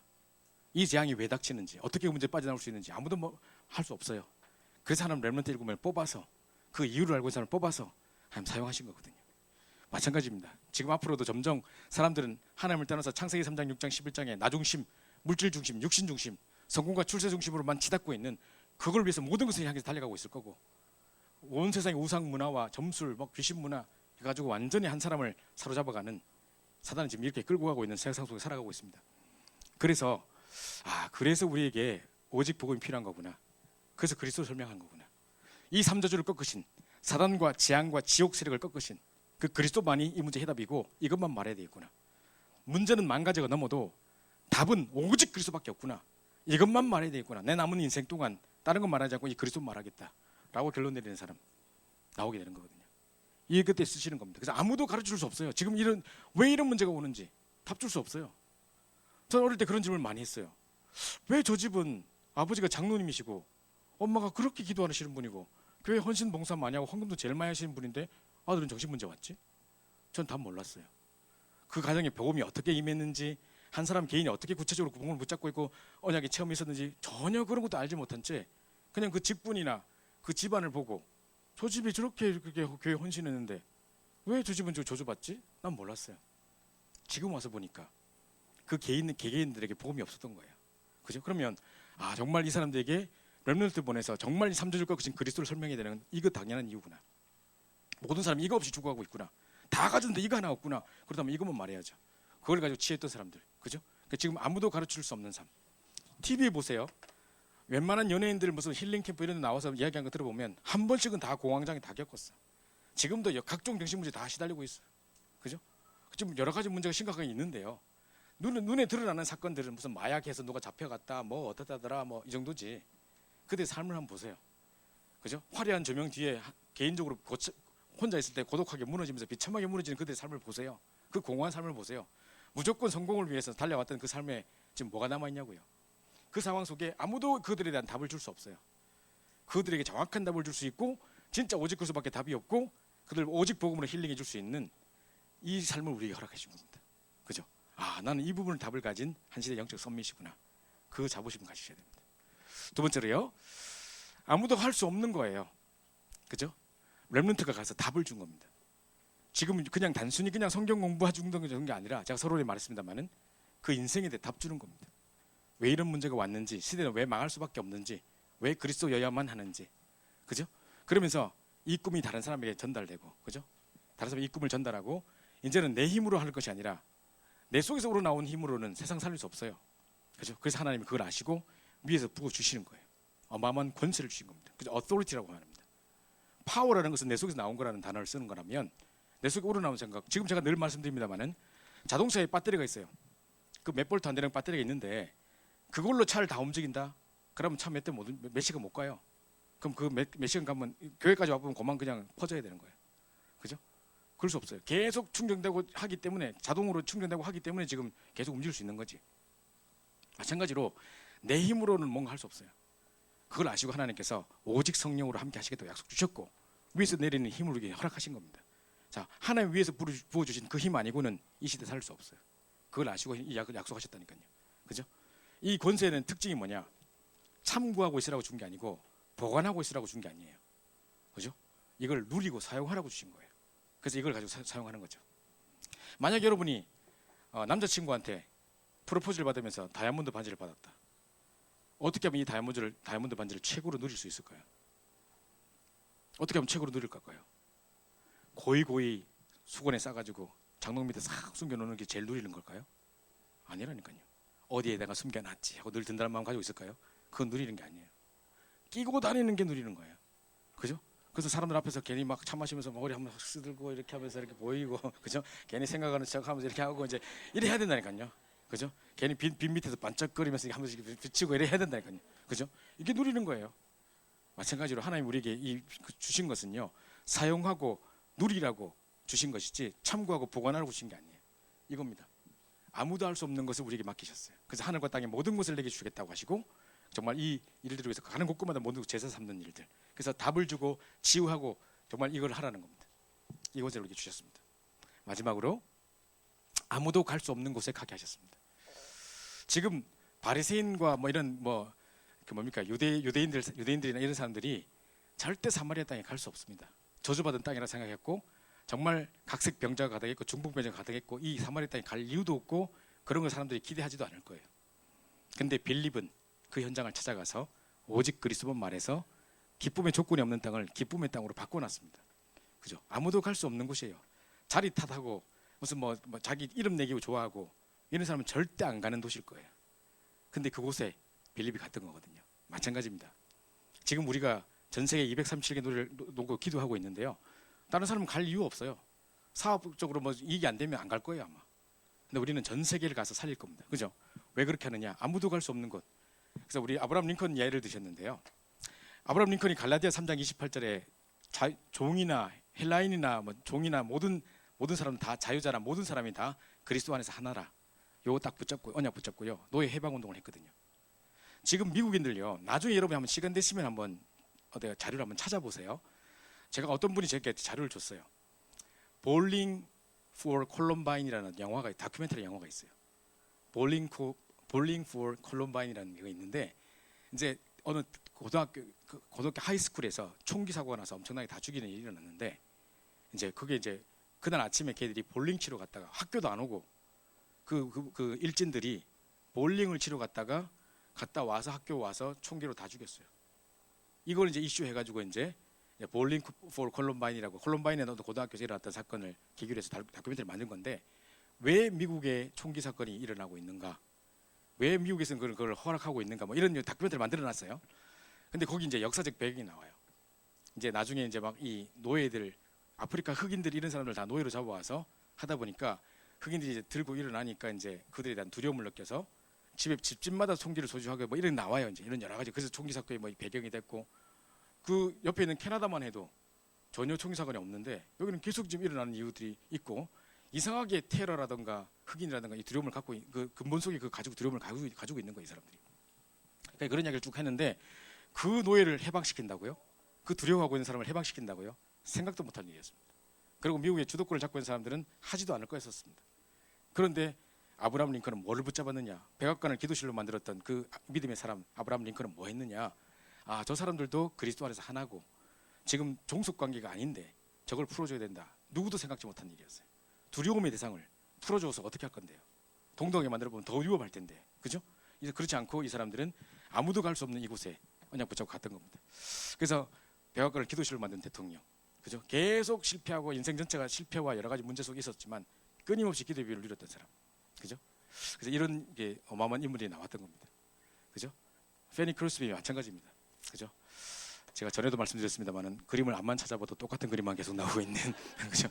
이 재앙이 왜 닥치는지, 어떻게 문제 빠져나올 수 있는지 아무도 뭐 할 수 없어요. 그래서 하나님 렘넌트 7명을 뽑아서, 그 이유를 알고 있는 사람을 뽑아서 하나님 사용하신 거거든요. 마찬가지입니다. 지금 앞으로도 점점 사람들은 하나님을 떠나서 창세기 3장, 6장, 11장에 나중심, 물질 중심, 육신 중심, 성공과 출세 중심으로만 치닫고 있는, 그걸 위해서 모든 것을 향해서 달려가고 있을 거고, 온 세상의 우상 문화와 점술, 귀신 문화 해가지고 완전히 한 사람을 사로잡아가는 사단은 지금 이렇게 끌고 가고 있는 세상 속에 살아가고 있습니다. 그래서 그래서 우리에게 오직 복음이 필요한 거구나. 그래서 그리스도를 설명한 거구나. 이 삼저주를 꺾으신, 사단과 재앙과 지옥 세력을 꺾으신 그 그리스도만이 이 문제 해답이고, 이것만 말해야 되겠구나. 문제는 만 가지가 넘어도 답은 오직 그리스도밖에 없구나. 이것만 말해야 되겠구나. 내 남은 인생 동안 다른 건 말하지 않고 이 그리스도 말하겠다 라고 결론 내리는 사람 나오게 되는 거거든요. 이 그때 쓰시는 겁니다. 그래서 아무도 가르쳐 줄 수 없어요. 지금 왜 이런 문제가 오는지 답 줄 수 없어요. 저는 어릴 때 그런 질문을 많이 했어요. 왜 저 집은 아버지가 장로님이시고 엄마가 그렇게 기도하시는 분이고 교회 헌신 봉사 많이 하고 헌금도 제일 많이 하시는 분인데 아들은 정신 문제 왔지? 전 답 몰랐어요. 그 가정에 복음이 어떻게 임했는지, 한 사람 개인이 어떻게 구체적으로 복음을 붙잡고 있고 언약의 체험이 있었는지 전혀 그런 것도 알지 못한 채 그냥 그 직분이나 그 집안을 보고 저 집이 저렇게 교회 헌신했는데 왜 저 집은 저주받지? 난 몰랐어요. 지금 와서 보니까 그 개개인들에게 복음이 없었던 거예요. 그죠? 그러면 정말 이 사람들에게 렘넌트 보내서 정말 삼저주를 꺾으신 그리스도를 설명해야 되는, 이거 당연한 이유구나. 모든 사람이 이거 없이 죽어가고 있구나. 다 가졌는데 이거 하나 없구나. 그렇다면 이것만 말해야죠. 그걸 가지고 취했던 사람들, 그죠? 그러니까 지금 아무도 가르칠 수 없는 삶. TV 보세요. 웬만한 연예인들 무슨 힐링 캠프 이런 데 나와서 이야기한 거 들어보면 한 번씩은 다 공황장애 다 겪었어. 지금도 각종 정신 문제 다 시달리고 있어. 그죠? 지금 여러 가지 문제가 심각하게 있는데요. 눈에 드러나는 사건들은 무슨 마약해서 누가 잡혀갔다, 뭐 어떻다더라, 뭐 이 정도지. 그때 삶을 한번 보세요. 그죠? 화려한 조명 뒤에 개인적으로 혼자 있을 때 고독하게 무너지면서 비참하게 무너지는 그들의 삶을 보세요. 그 공허한 삶을 보세요. 무조건 성공을 위해서 달려왔던 그 삶에 지금 뭐가 남아있냐고요. 그 상황 속에 아무도 그들에 대한 답을 줄 수 없어요. 그들에게 정확한 답을 줄 수 있고 진짜 오직 그리스도밖에 답이 없고 그들 오직 복음으로 힐링해 줄 수 있는 이 삶을 우리에게 허락해 준 겁니다. 그죠? 나는 이 부분을 답을 가진 한 시대 영적 선미시구나. 그 자부심 가지셔야 됩니다. 두 번째로요, 아무도 할 수 없는 거예요. 그죠? 렘넌트가 가서 답을 준 겁니다. 지금 그냥 단순히 그냥 성경 공부하는 게 아니라 제가 서론에 말했습니다만은 그 인생에 대해 답 주는 겁니다. 왜 이런 문제가 왔는지, 시대는 왜 망할 수밖에 없는지, 왜 그리스도여야만 하는지, 그죠? 그러면서 이 꿈이 다른 사람에게 전달되고, 그죠? 다른 사람이 이 꿈을 전달하고, 이제는 내 힘으로 할 것이 아니라 내 속에서 우러나온 힘으로는 세상 살릴 수 없어요. 그죠? 그래서 하나님이 그걸 아시고 위에서 부어 주시는 거예요. 어마어마한 권세를 주신 겁니다. 그죠? authority라고 합니다. 파워라는 것은 내 속에서 나온 거라는 단어를 쓰는 거라면 내 속에 우러나온 생각, 지금 제가 늘 말씀드립니다만은 자동차에 배터리가 있어요. 그 몇 볼트 안 되는 배터리가 있는데 그걸로 차를 다 움직인다? 그러면 차 몇 시간 못 가요. 그럼 그 몇 시간 가면 교회까지 와보면 그만 그냥 퍼져야 되는 거예요. 그죠? 그럴 수 없어요. 계속 충전되고 하기 때문에, 자동으로 충전되고 하기 때문에 지금 계속 움직일 수 있는 거지. 마찬가지로 내 힘으로는 뭔가 할 수 없어요. 그걸 아시고 하나님께서 오직 성령으로 함께 하시겠다고 약속 주셨고 위에서 내리는 힘을 우리에게 허락하신 겁니다. 자, 하나님 위에서 부어주신 그 힘 아니고는 이 시대 살 수 없어요. 그걸 아시고 이 약속하셨다니까요. 그죠? 이 권세는 특징이 뭐냐? 참고하고 있으라고 준 게 아니고 보관하고 있으라고 준 게 아니에요. 그죠? 이걸 누리고 사용하라고 주신 거예요. 그래서 이걸 가지고 사용하는 거죠. 만약 여러분이 남자친구한테 프로포즈를 받으면서 다이아몬드 반지를 받았다. 어떻게 하면 이 다이아몬드 반지를 최고로 누릴 수 있을까요? 어떻게 하면 최고로 누릴 걸까요? 고이 수건에 싸가지고 장롱 밑에 싹 숨겨놓는 게 제일 누리는 걸까요? 아니라니까요. 어디에다가 숨겨놨지 하고 늘 든든한 마음 가지고 있을까요? 그건 누리는 게 아니에요. 끼고 다니는 게 누리는 거예요. 그죠? 그래서 사람들 앞에서 괜히 막 차 마시면서 머리 한번 쓰들고 이렇게 하면서 이렇게 보이고, 그죠? 괜히 생각하는 척하면서 이렇게 하고 이제 이래 해야 된다니까요. 그죠? 괜히 빛 밑에서 반짝거리면서 한 번씩 비치고 이래 해야 된다니까요. 그죠? 이게 누리는 거예요. 마찬가지로 하나님 우리에게 주신 것은요, 사용하고 누리라고 주신 것이지 참고하고 보관하라고 주신 게 아니에요. 이겁니다. 아무도 할 수 없는 것을 우리에게 맡기셨어요. 그래서 하늘과 땅의 모든 것을 내게 주겠다고 하시고 정말 이 일들을 위해서 가는 곳곳마다 모두 제사 삼는 일들. 그래서 답을 주고 치유하고 정말 이걸 하라는 겁니다. 이것을 우리에게 주셨습니다. 마지막으로 아무도 갈 수 없는 곳에 가게 하셨습니다. 지금 바리새인과 뭐 이런 그 뭡니까 유대인들이나 이런 사람들이 절대 사마리아 땅에 갈 수 없습니다. 저주받은 땅이라 생각했고 정말 각색 병자가 가득했고 중풍 병자가 가득했고 이 사마리아 땅에 갈 이유도 없고 그런 걸 사람들이 기대하지도 않을 거예요. 근데 빌립은 그 현장을 찾아가서 오직 그리스도만 말해서 기쁨의 조건이 없는 땅을 기쁨의 땅으로 바꿔놨습니다. 그죠? 아무도 갈 수 없는 곳이에요. 자리 탓하고 무슨 자기 이름 내기고 좋아하고 이런 사람은 절대 안 가는 도시일 거예요. 근데 그곳에 빌립이 갔던 거거든요. 마찬가지입니다. 지금 우리가 전 세계 237개 노래를 놓고 기도하고 있는데요. 다른 사람은 갈 이유 없어요. 사업적으로 이익이 안 되면 안 갈 거예요 아마. 근데 우리는 전 세계를 가서 살릴 겁니다. 그죠? 왜 그렇게 하느냐? 아무도 갈 수 없는 곳. 그래서 우리 아브라함 링컨 예를 드셨는데요. 아브라함 링컨이 갈라디아 3장 28절에 종이나 헬라인이나 종이나 모든 사람 다 자유자나 모든 사람이 다 그리스도 안에서 하나라. 요거 딱 붙잡고 언약 붙잡고요. 노예 해방 운동을 했거든요. 지금 미국인들요. 나중에 여러분 한번 시간 되시면 한번 자료를 한번 찾아보세요. 제가 어떤 분이 저에게 자료를 줬어요. Bowling for Columbine이라는 다큐멘터리 영화가 있어요. Bowling for Columbine이라는 게 있는데 이제 어느 고등학교 하이스쿨에서 총기 사고가 나서 엄청나게 다 죽이는 일이 일어났는데 이제 그게 이제 그날 아침에 걔들이 볼링 치러 갔다가 학교도 안 오고 그 일진들이 볼링을 치러 갔다 와서 학교 와서 총기로 다 죽였어요. 이걸 이제 이슈 해가지고 이제 볼링 for 콜럼바인이라고 콜럼바인에 고등학교에서 일어났던 사건을 계기로 해서 다큐멘터리를 만든 건데 왜 미국에 총기 사건이 일어나고 있는가? 왜 미국에서는 그걸 허락하고 있는가? 이런 다큐멘터리를 만들어놨어요. 근데 거기 이제 역사적 배경이 나와요. 이제 나중에 이제 막 이 노예들 아프리카 흑인들 이런 사람들 다 노예로 잡아와서 하다 보니까 흑인들이 이제 들고 일어나니까 이제 그들에 대한 두려움을 느껴서 집집마다 총기를 소지하고 이런 나와요. 이제 이런 여러 가지 그래서 총기 사건이 배경이 됐고 그 옆에 있는 캐나다만 해도 전혀 총기 사건이 없는데 여기는 계속 지금 일어나는 이유들이 있고 이상하게 테러라든가 흑인이라든가 이 두려움을 갖고 그 근본 속에 두려움을 가지고 있는 거예요, 이 사람들이. 그러니까 그런 이야기를 쭉 했는데 그 노예를 해방시킨다고요? 그 두려워하고 있는 사람을 해방시킨다고요? 생각도 못할 일이었습니다. 그리고 미국의 주도권을 잡고 있는 사람들은 하지도 않을 거였었습니다. 그런데 아브라함 링컨은 뭐를 붙잡았느냐? 백악관을 기도실로 만들었던 그 믿음의 사람 아브라함 링컨은 뭐 했느냐? 저 사람들도 그리스도 안에서 하나고 지금 종속 관계가 아닌데 저걸 풀어줘야 된다. 누구도 생각지 못한 일이었어요. 두려움의 대상을 풀어줘서 어떻게 할 건데요? 동등하게 만들어보면 더 위험할 텐데, 그죠? 이제 그렇지 않고 이 사람들은 아무도 갈 수 없는 이곳에 언약 붙잡고 갔던 겁니다. 그래서 백악관을 기도실로 만든 대통령, 그죠? 계속 실패하고 인생 전체가 실패와 여러 가지 문제 속에 있었지만 끊임없이 기도의 비를 누렸던 사람, 그죠? 그래서 이런 게 어마어마한 인물이 나왔던 겁니다, 그죠? 페니 크로스비 마찬가지입니다, 그죠? 제가 전에도 말씀드렸습니다만은 그림을 앞만 찾아봐도 똑같은 그림만 계속 나오고 있는 그죠?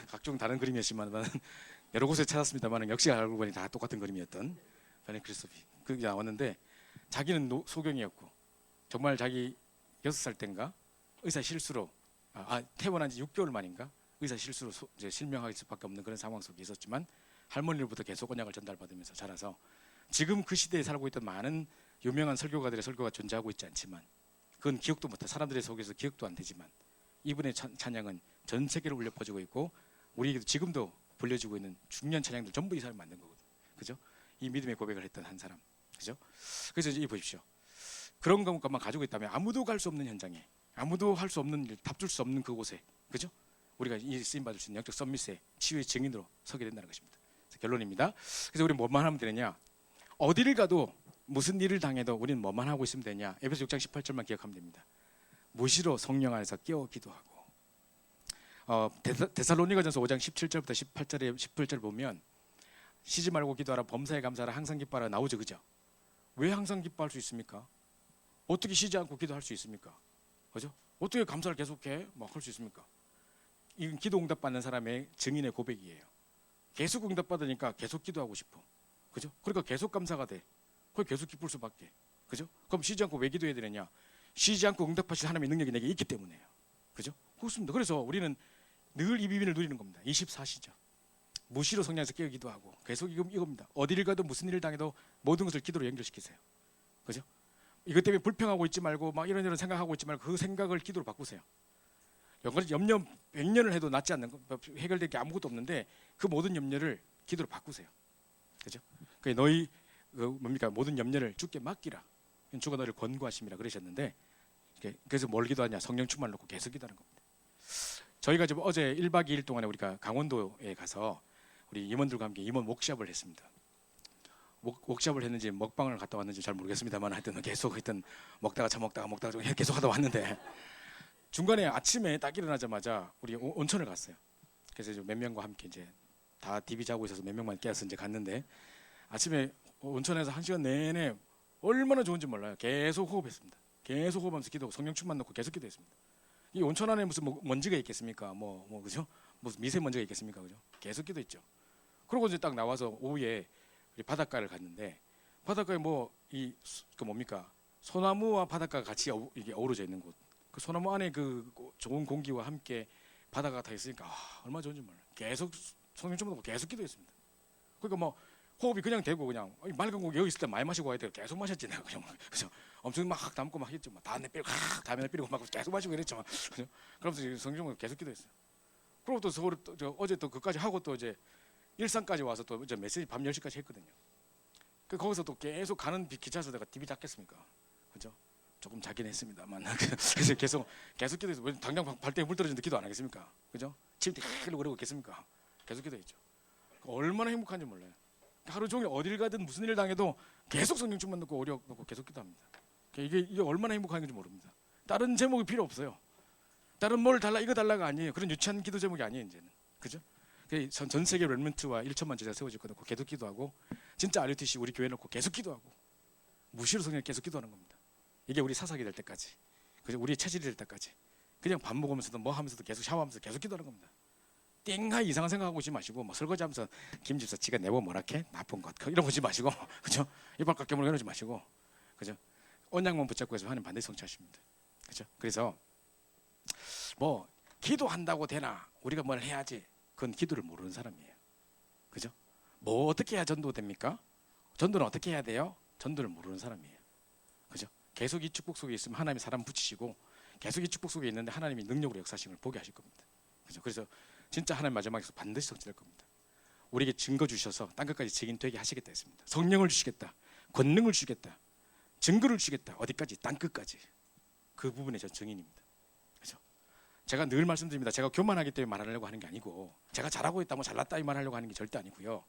각종 다른 그림이었지만 여러 곳에 찾았습니다만은 역시 알고 보니 다 똑같은 그림이었던 페니 크로스비 그게 나왔는데 자기는 소경이었고 정말 자기 6살 때인가 의사 실수로 퇴원한 지 6개월 만인가 의사 실수로 이제 실명할 수밖에 없는 그런 상황 속에 있었지만 할머니로부터 계속 언약을 전달받으면서 자라서 지금 그 시대에 살고 있던 많은 유명한 설교가들의 설교가 존재하고 있지 않지만, 그건 기억도 못해, 사람들의 속에서 기억도 안 되지만, 이분의 찬양은 전 세계로 울려 퍼지고 있고 우리에게도 지금도 불려지고 있는 중요한 찬양들 전부 이 사람이 만든 거거든요. 그죠? 이 믿음의 고백을 했던 한 사람. 그죠? 그래서 이제 보십시오. 그런 것만 가지고 있다면 아무도 갈 수 없는 현장에, 아무도 할 수 없는 일, 답줄 수 없는 그곳에, 그죠? 우리가 이 쓰임 받을 수 있는 영적 서밋의 치유의 증인으로 서게 된다는 것입니다. 결론입니다. 그래서 우리는 뭐만 하면 되느냐? 어디를 가도 무슨 일을 당해도 우리는 뭐만 하고 있으면 되냐? 에베소 6장 18절만 기억하면 됩니다. 무시로 성령 안에서 깨어 기도하고. 데살로니가전서 5장 17절부터 18절에 18절 보면 쉬지 말고 기도하라, 범사에 감사하라, 항상 기뻐하라 나오죠, 그죠? 왜 항상 기뻐할 수 있습니까? 어떻게 쉬지 않고 기도할 수 있습니까? 그죠? 어떻게 감사를 계속해? 막 할 수 있습니까? 이건 기도 응답 받는 사람의 증인의 고백이에요. 계속 응답 받으니까 계속 기도하고 싶어, 그죠? 그러니까 계속 감사가 돼. 그걸 계속 기쁠 수밖에, 그죠? 그럼 쉬지 않고 왜 기도해야 되느냐? 쉬지 않고 응답하실 하나님의 능력이 내게 있기 때문에요, 그죠? 그렇습니다. 그래서 우리는 늘 이 비밀을 누리는 겁니다. 24시죠. 무시로 성령에서 깨어 기도하고. 계속 이겁니다. 어디를 가도 무슨 일을 당해도 모든 것을 기도로 연결시키세요, 그죠? 이것 때문에 불평하고 있지 말고 막 이런 생각하고 있지 말고 그 생각을 기도로 바꾸세요. 염려 100년을 해도 낫지 않는 거, 해결될 게 아무것도 없는데 그 모든 염려를 기도로 바꾸세요, 그죠? 너희 모든 염려를 주께 맡기라, 주가 너를 권고하심이라 그러셨는데, 그래서 뭘 기도하냐? 성령 충만을 놓고 계속 기도하는 겁니다. 저희가 지금 어제 1박 2일 동안에 우리가 강원도에 가서 우리 임원들과 함께 임원 워크숍을 했습니다. 워크숍을 했는지 먹방을 갔다 왔는지 잘 모르겠습니다만 하여튼 계속 먹다가 처먹다가 계속 하다 왔는데, 중간에 아침에 딱 일어나자마자 우리 온천을 갔어요. 그래서 이제 몇 명과 함께 이제 다 DB 자고 있어서 몇 명만 깨어서 이제 갔는데, 아침에 온천에서 1시간 내내 얼마나 좋은지 몰라요. 계속 호흡했습니다. 계속 호흡하면서 기도하고 성령 충만 넣고 계속 기도했습니다. 이 온천 안에 무슨 먼지가 있겠습니까? 그죠? 무슨 미세먼지가 있겠습니까? 그죠? 계속 기도했죠. 그러고 이제 딱 나와서 오후에 우리 바닷가를 갔는데, 바닷가에 소나무와 바닷가가 같이 이게 어우러져 있는 곳. 그 소나무 안에 그 좋은 공기와 함께 바다가 다 있으니까 얼마나 좋은지 몰라요. 계속 성령 충만 넣고 계속 기도했습니다. 그러니까 호흡이 그냥 되고, 그냥 맑은 공기 여기 있을 때 많이 마시고 와야 돼요. 계속 마셨지 내가 그냥. 그죠? 엄청 막 담고 막 했죠. 다 내빼고 다음에 내빼고 막 계속 마시고 이랬죠. 그죠? 그러면서 성경을 계속 기도했어요. 그리고 또 서울 어제 또 그까지 하고 또 이제 일산까지 와서 또 이제 메시지 밤 10시까지 했거든요. 거기서 또 계속 가는 기차에서 내가 TV 닫겠습니까? 그죠? 조금 자긴 했습니다만 그래서 계속 기도해서, 당장 발등에 물 떨어지는데 기도 안 하겠습니까? 그죠? 침대 그러고 있겠습니까? 계속 기도했죠. 얼마나 행복한지 몰라요. 하루 종일 어딜 가든 무슨 일을 당해도 계속 성령 충만 넣고 오려 넣고 계속 기도합니다. 이게 얼마나 행복한 건지 모릅니다. 다른 제목이 필요 없어요. 다른 뭘 달라 이거 달라가 아니에요. 그런 유치한 기도 제목이 아니에요 이제는, 그죠? 전 세계 렘넌트와 1천만 제자 세워질 거 놓고 계속 기도하고, 진짜 RUTC 우리 교회 놓고 계속 기도하고, 무시로 성령 계속 기도하는 겁니다. 이게 우리 사사기 될 때까지, 그죠? 우리의 체질이 될 때까지 그냥 밥 먹으면서도 뭐 하면서도 계속 샤워하면서 계속 기도하는 겁니다. 띵하 이상한 생각하고 있지 마시고, 설거지하면서 김집사 지가 내고 뭐라해 나쁜 것 이런 거 보지 마시고, 그죠? 이빨 깎게 물고 이러지 마시고, 그죠? 언약만 붙잡고 해서 하나님 반드시 성취하십니다, 그죠? 그래서 기도한다고 되나, 우리가 뭘 해야지, 그건 기도를 모르는 사람이에요, 그죠? 어떻게 해야 전도됩니까? 전도는 어떻게 해야 돼요? 전도를 모르는 사람이에요, 그죠? 계속 이 축복 속에 있으면 하나님이 사람 붙이시고, 계속 이 축복 속에 있는데 하나님이 능력으로 역사하심을 보게 하실 겁니다, 그죠? 그래서 진짜 하나님 마지막에서 반드시 성취될 겁니다. 우리에게 증거 주셔서 땅 끝까지 증인 되게 하시겠다 했습니다. 성령을 주시겠다, 권능을 주시겠다, 증거를 주시겠다. 어디까지? 땅 끝까지. 그 부분에 저 증인입니다, 그렇죠? 제가 늘 말씀드립니다. 제가 교만하기 때문에 말하려고 하는 게 아니고, 제가 잘하고 있다, 잘났다 이 말하려고 하는 게 절대 아니고요.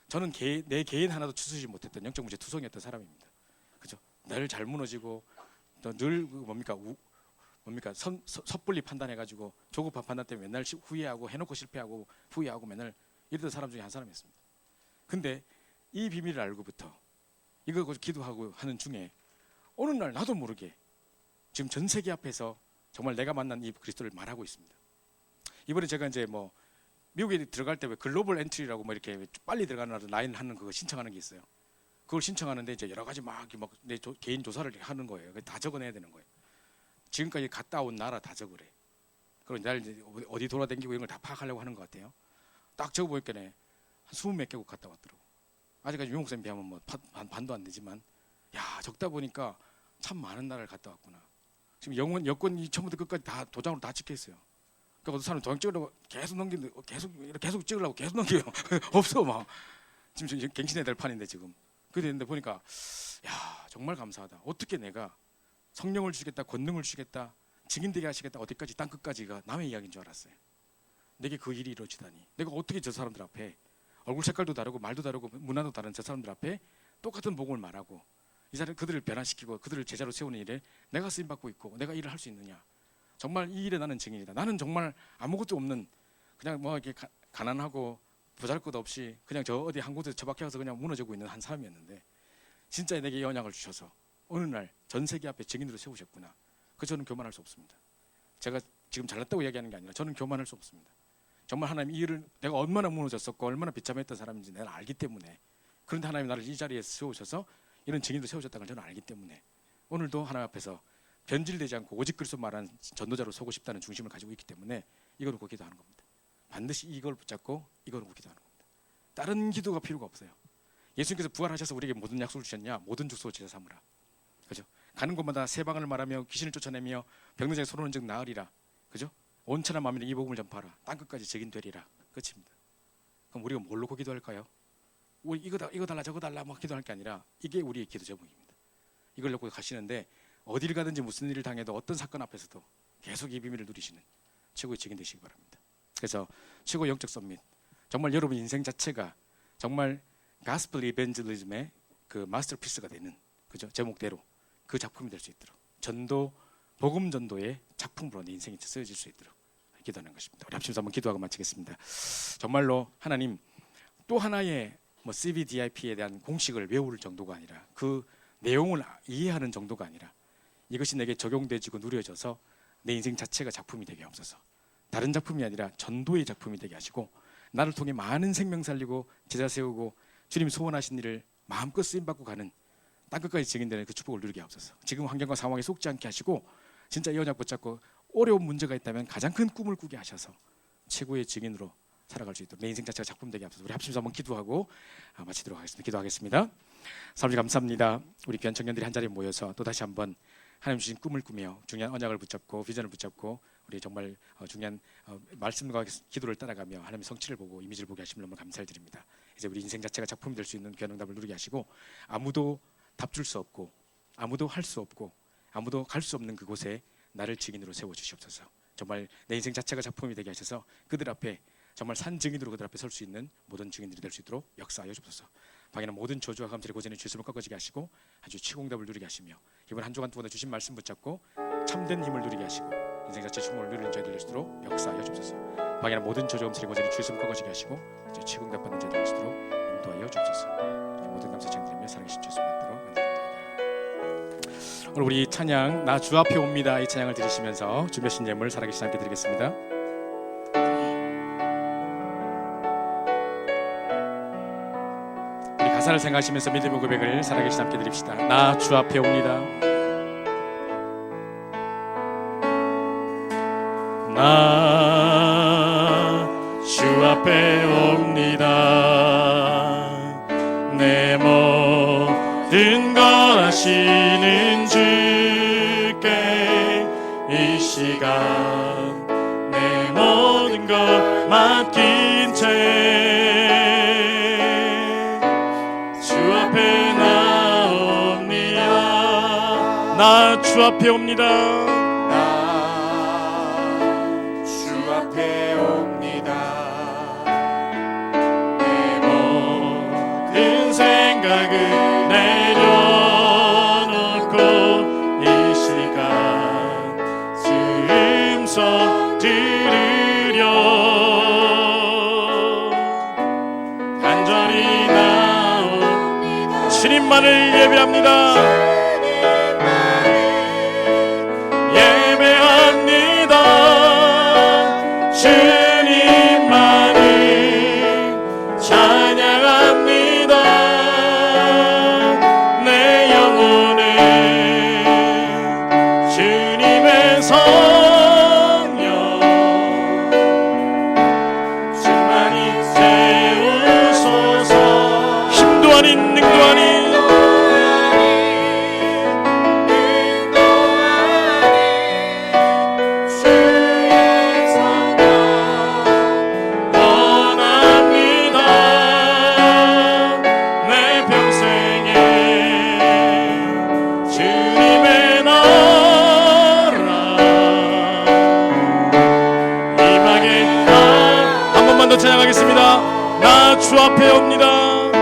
저는 내 개인 하나도 추스르지 못했던 영적 문제 투성이었던 사람입니다, 그렇죠? 늘 잘 무너지고, 늘 섣불리 판단해가지고 조급한 판단 때문에 맨날 후회하고, 해놓고 실패하고 후회하고 맨날 이러던 사람 중에 한 사람이었습니다. 근데 이 비밀을 알고부터 이거 기도하고 하는 중에 어느 날 나도 모르게 지금 전 세계 앞에서 정말 내가 만난 이 그리스도를 말하고 있습니다. 이번에 제가 이제 미국에 들어갈 때 왜 글로벌 엔트리라고 이렇게 빨리 들어가는 라인 하는 그거 신청하는 게 있어요. 그걸 신청하는데 이제 여러 가지 내 개인 조사를 하는 거예요. 다 적어내야 되는 거예요. 지금까지 갔다 온 나라 다 적으래. 그리고 날 어디 돌아다니고 이런 걸 다 파악하려고 하는 것 같아요. 딱 적어보니까 한 20몇 개국 갔다 왔더라고. 아직까지 유목사님 비하면 뭐 반도 안 되지만, 야, 적다 보니까 참 많은 나라를 갔다 왔구나. 지금 여권이 처음부터 끝까지 다 도장으로 다 찍혀 있어요. 그러니까 어떤 사람 도장 찍으려고 계속 넘기는데 계속 찍으려고 계속 넘겨요. 없어 막. 지금 갱신해야 될 판인데 지금. 그랬는데 보니까 야, 정말 감사하다. 어떻게 내가 성령을 주시겠다, 권능을 주시겠다, 증인되게 하시겠다, 어디까지 땅 끝까지가 남의 이야기인 줄 알았어요. 내게 그 일이 이루어지다니. 내가 어떻게 저 사람들 앞에 얼굴 색깔도 다르고 말도 다르고 문화도 다른 저 사람들 앞에 똑같은 복음을 말하고 이 사람 그들을 변화시키고 그들을 제자로 세우는 일에 내가 쓰임 받고 있고 내가 일을 할 수 있느냐. 정말 이 일에 나는 증인이다. 나는 정말 아무것도 없는 그냥 뭐 이렇게 가난하고 보잘것 없이 그냥 저 어디 한 곳에 처박혀서 그냥 무너지고 있는 한 사람이었는데 진짜 내게 이 언약을 주셔서 어느 날 전 세계 앞에 증인으로 세우셨구나. 그 저는 교만할 수 없습니다. 제가 지금 잘났다고 이야기하는 게 아니라 저는 교만할 수 없습니다. 정말 하나님 이 일을 내가 얼마나 무너졌었고 얼마나 비참했던 사람인지 내가 알기 때문에, 그런데 하나님 나를 이 자리에 세우셔서 이런 증인도 세우셨다는 걸 저는 알기 때문에 오늘도 하나님 앞에서 변질되지 않고 오직 그리스도 말하는 전도자로 서고 싶다는 중심을 가지고 있기 때문에 이걸 놓고 기도하는 겁니다. 반드시 이걸 붙잡고 이걸 놓고 기도하는 겁니다. 다른 기도가 필요가 없어요. 예수님께서 부활하셔서 우리에게 모든 약속을 주셨냐? 모든 족속을 제자 삼으라. 그죠? 가는 곳마다 새 방을 말하며 귀신을 쫓아내며 병든 자의 손을 즉 나으리라. 그죠? 온천한 마음으로 이 복음을 전파하라. 땅 끝까지 증인되리라. 끝입니다. 그럼 우리가 뭘 놓고 기도할까요? 우리 이거 달라 저거 달라 막 기도할 게 아니라 이게 우리의 기도 제목입니다. 이걸 놓고 가시는데 어디를 가든지 무슨 일을 당해도 어떤 사건 앞에서도 계속 이 비밀을 누리시는 최고의 증인 되시기 바랍니다. 그래서 최고의 영적 썸밋, 정말 여러분 인생 자체가 정말 가스펠 이벤젤리즘의 그 마스터피스가 되는, 그죠? 제목대로 그 작품이 될 수 있도록 전도, 복음 전도의 작품으로 내 인생이 쓰여질 수 있도록 기도하는 것입니다. 우리 합심해서 한번 기도하고 마치겠습니다. 정말로 하나님, 또 하나의 뭐 CVDIP에 대한 공식을 외울 정도가 아니라 그 내용을 이해하는 정도가 아니라 이것이 내게 적용되지고 누려져서 내 인생 자체가 작품이 되게 하옵소서. 다른 작품이 아니라 전도의 작품이 되게 하시고 나를 통해 많은 생명 살리고 제자 세우고 주님 소원하신 일을 마음껏 쓰임받고 가는 땅끝까지 증인되는 그 축복을 누리게 하옵소서. 지금 환경과 상황에 속지 않게 하시고 진짜 이 언약 붙잡고 어려운 문제가 있다면 가장 큰 꿈을 꾸게 하셔서 최고의 증인으로 살아갈 수 있도록 내 인생 자체가 작품 되게 하옵소서. 우리 합심해서 한번 기도하고 마치도록 하겠습니다. 기도하겠습니다. 사랑합니다. 감사합니다. 우리 귀한 청년들이 한 자리에 모여서 또 다시 한번 하나님 주신 꿈을 꾸며 중요한 언약을 붙잡고 비전을 붙잡고 우리 정말 중요한 말씀과 기도를 따라가며 하나님의 성취를 보고 이미지를 보게 하시면 너무 감사를 드립니다. 이제 우리 인생 자체가 작품이 될 수 있는 귀한 응답을 누리게 하시고 아무도 답 줄 수 없고 아무도 할 수 없고 아무도 갈 수 없는 그곳에 나를 증인으로 세워주시옵소서. 정말 내 인생 자체가 작품이 되게 하셔서 그들 앞에 정말 산 증인으로 그들 앞에 설 수 있는 모든 증인들이 될 수 있도록 역사하여 주옵소서. 방해는 모든 저주와 감찰의 고전의 죄수를 꺾어지게 하시고 아주 치공답을 누리게 하시며 이번 한 주간 동안에 주신 말씀 붙잡고 참된 힘을 누리게 하시고 인생 자체 충만을 누리는 자들이 될 수 있도록 역사하여 주옵소서. 방해는 모든 저주 감찰의 고전의 죄수를 꺾어지게 하시고 이제 치공답 받는 자들이 될 수 있도록 인도하여 주옵소서. 모든 감사 찬양드리며 살아계신 죄수 받들어 만듭니다. 오늘 우리 찬양 나 주 앞에 옵니다 이 찬양을 들으시면서 준비하신 예물 살아계신 하나님께 드리겠습니다. 가사를 생각하시면서 믿음의 고백을 살아계신 함께 드립시다. 나 주 앞에 옵니다. 나 주 앞에 옵니다. 내 모든 것 아시는 주께 이 시간 내 모든 것 맡긴 채 나 주 앞에 옵니다. 나 주 앞에 옵니다. 내 모든 생각을 내려놓고 이 시간 주 음성 들으려 간절히 나옵니다. 주님만을 예배합니다. 주님만을 찬양합니다. 내 영혼을 주님의 성령 충만히 채우소서. 힘도 아닌 앞에 옵니다.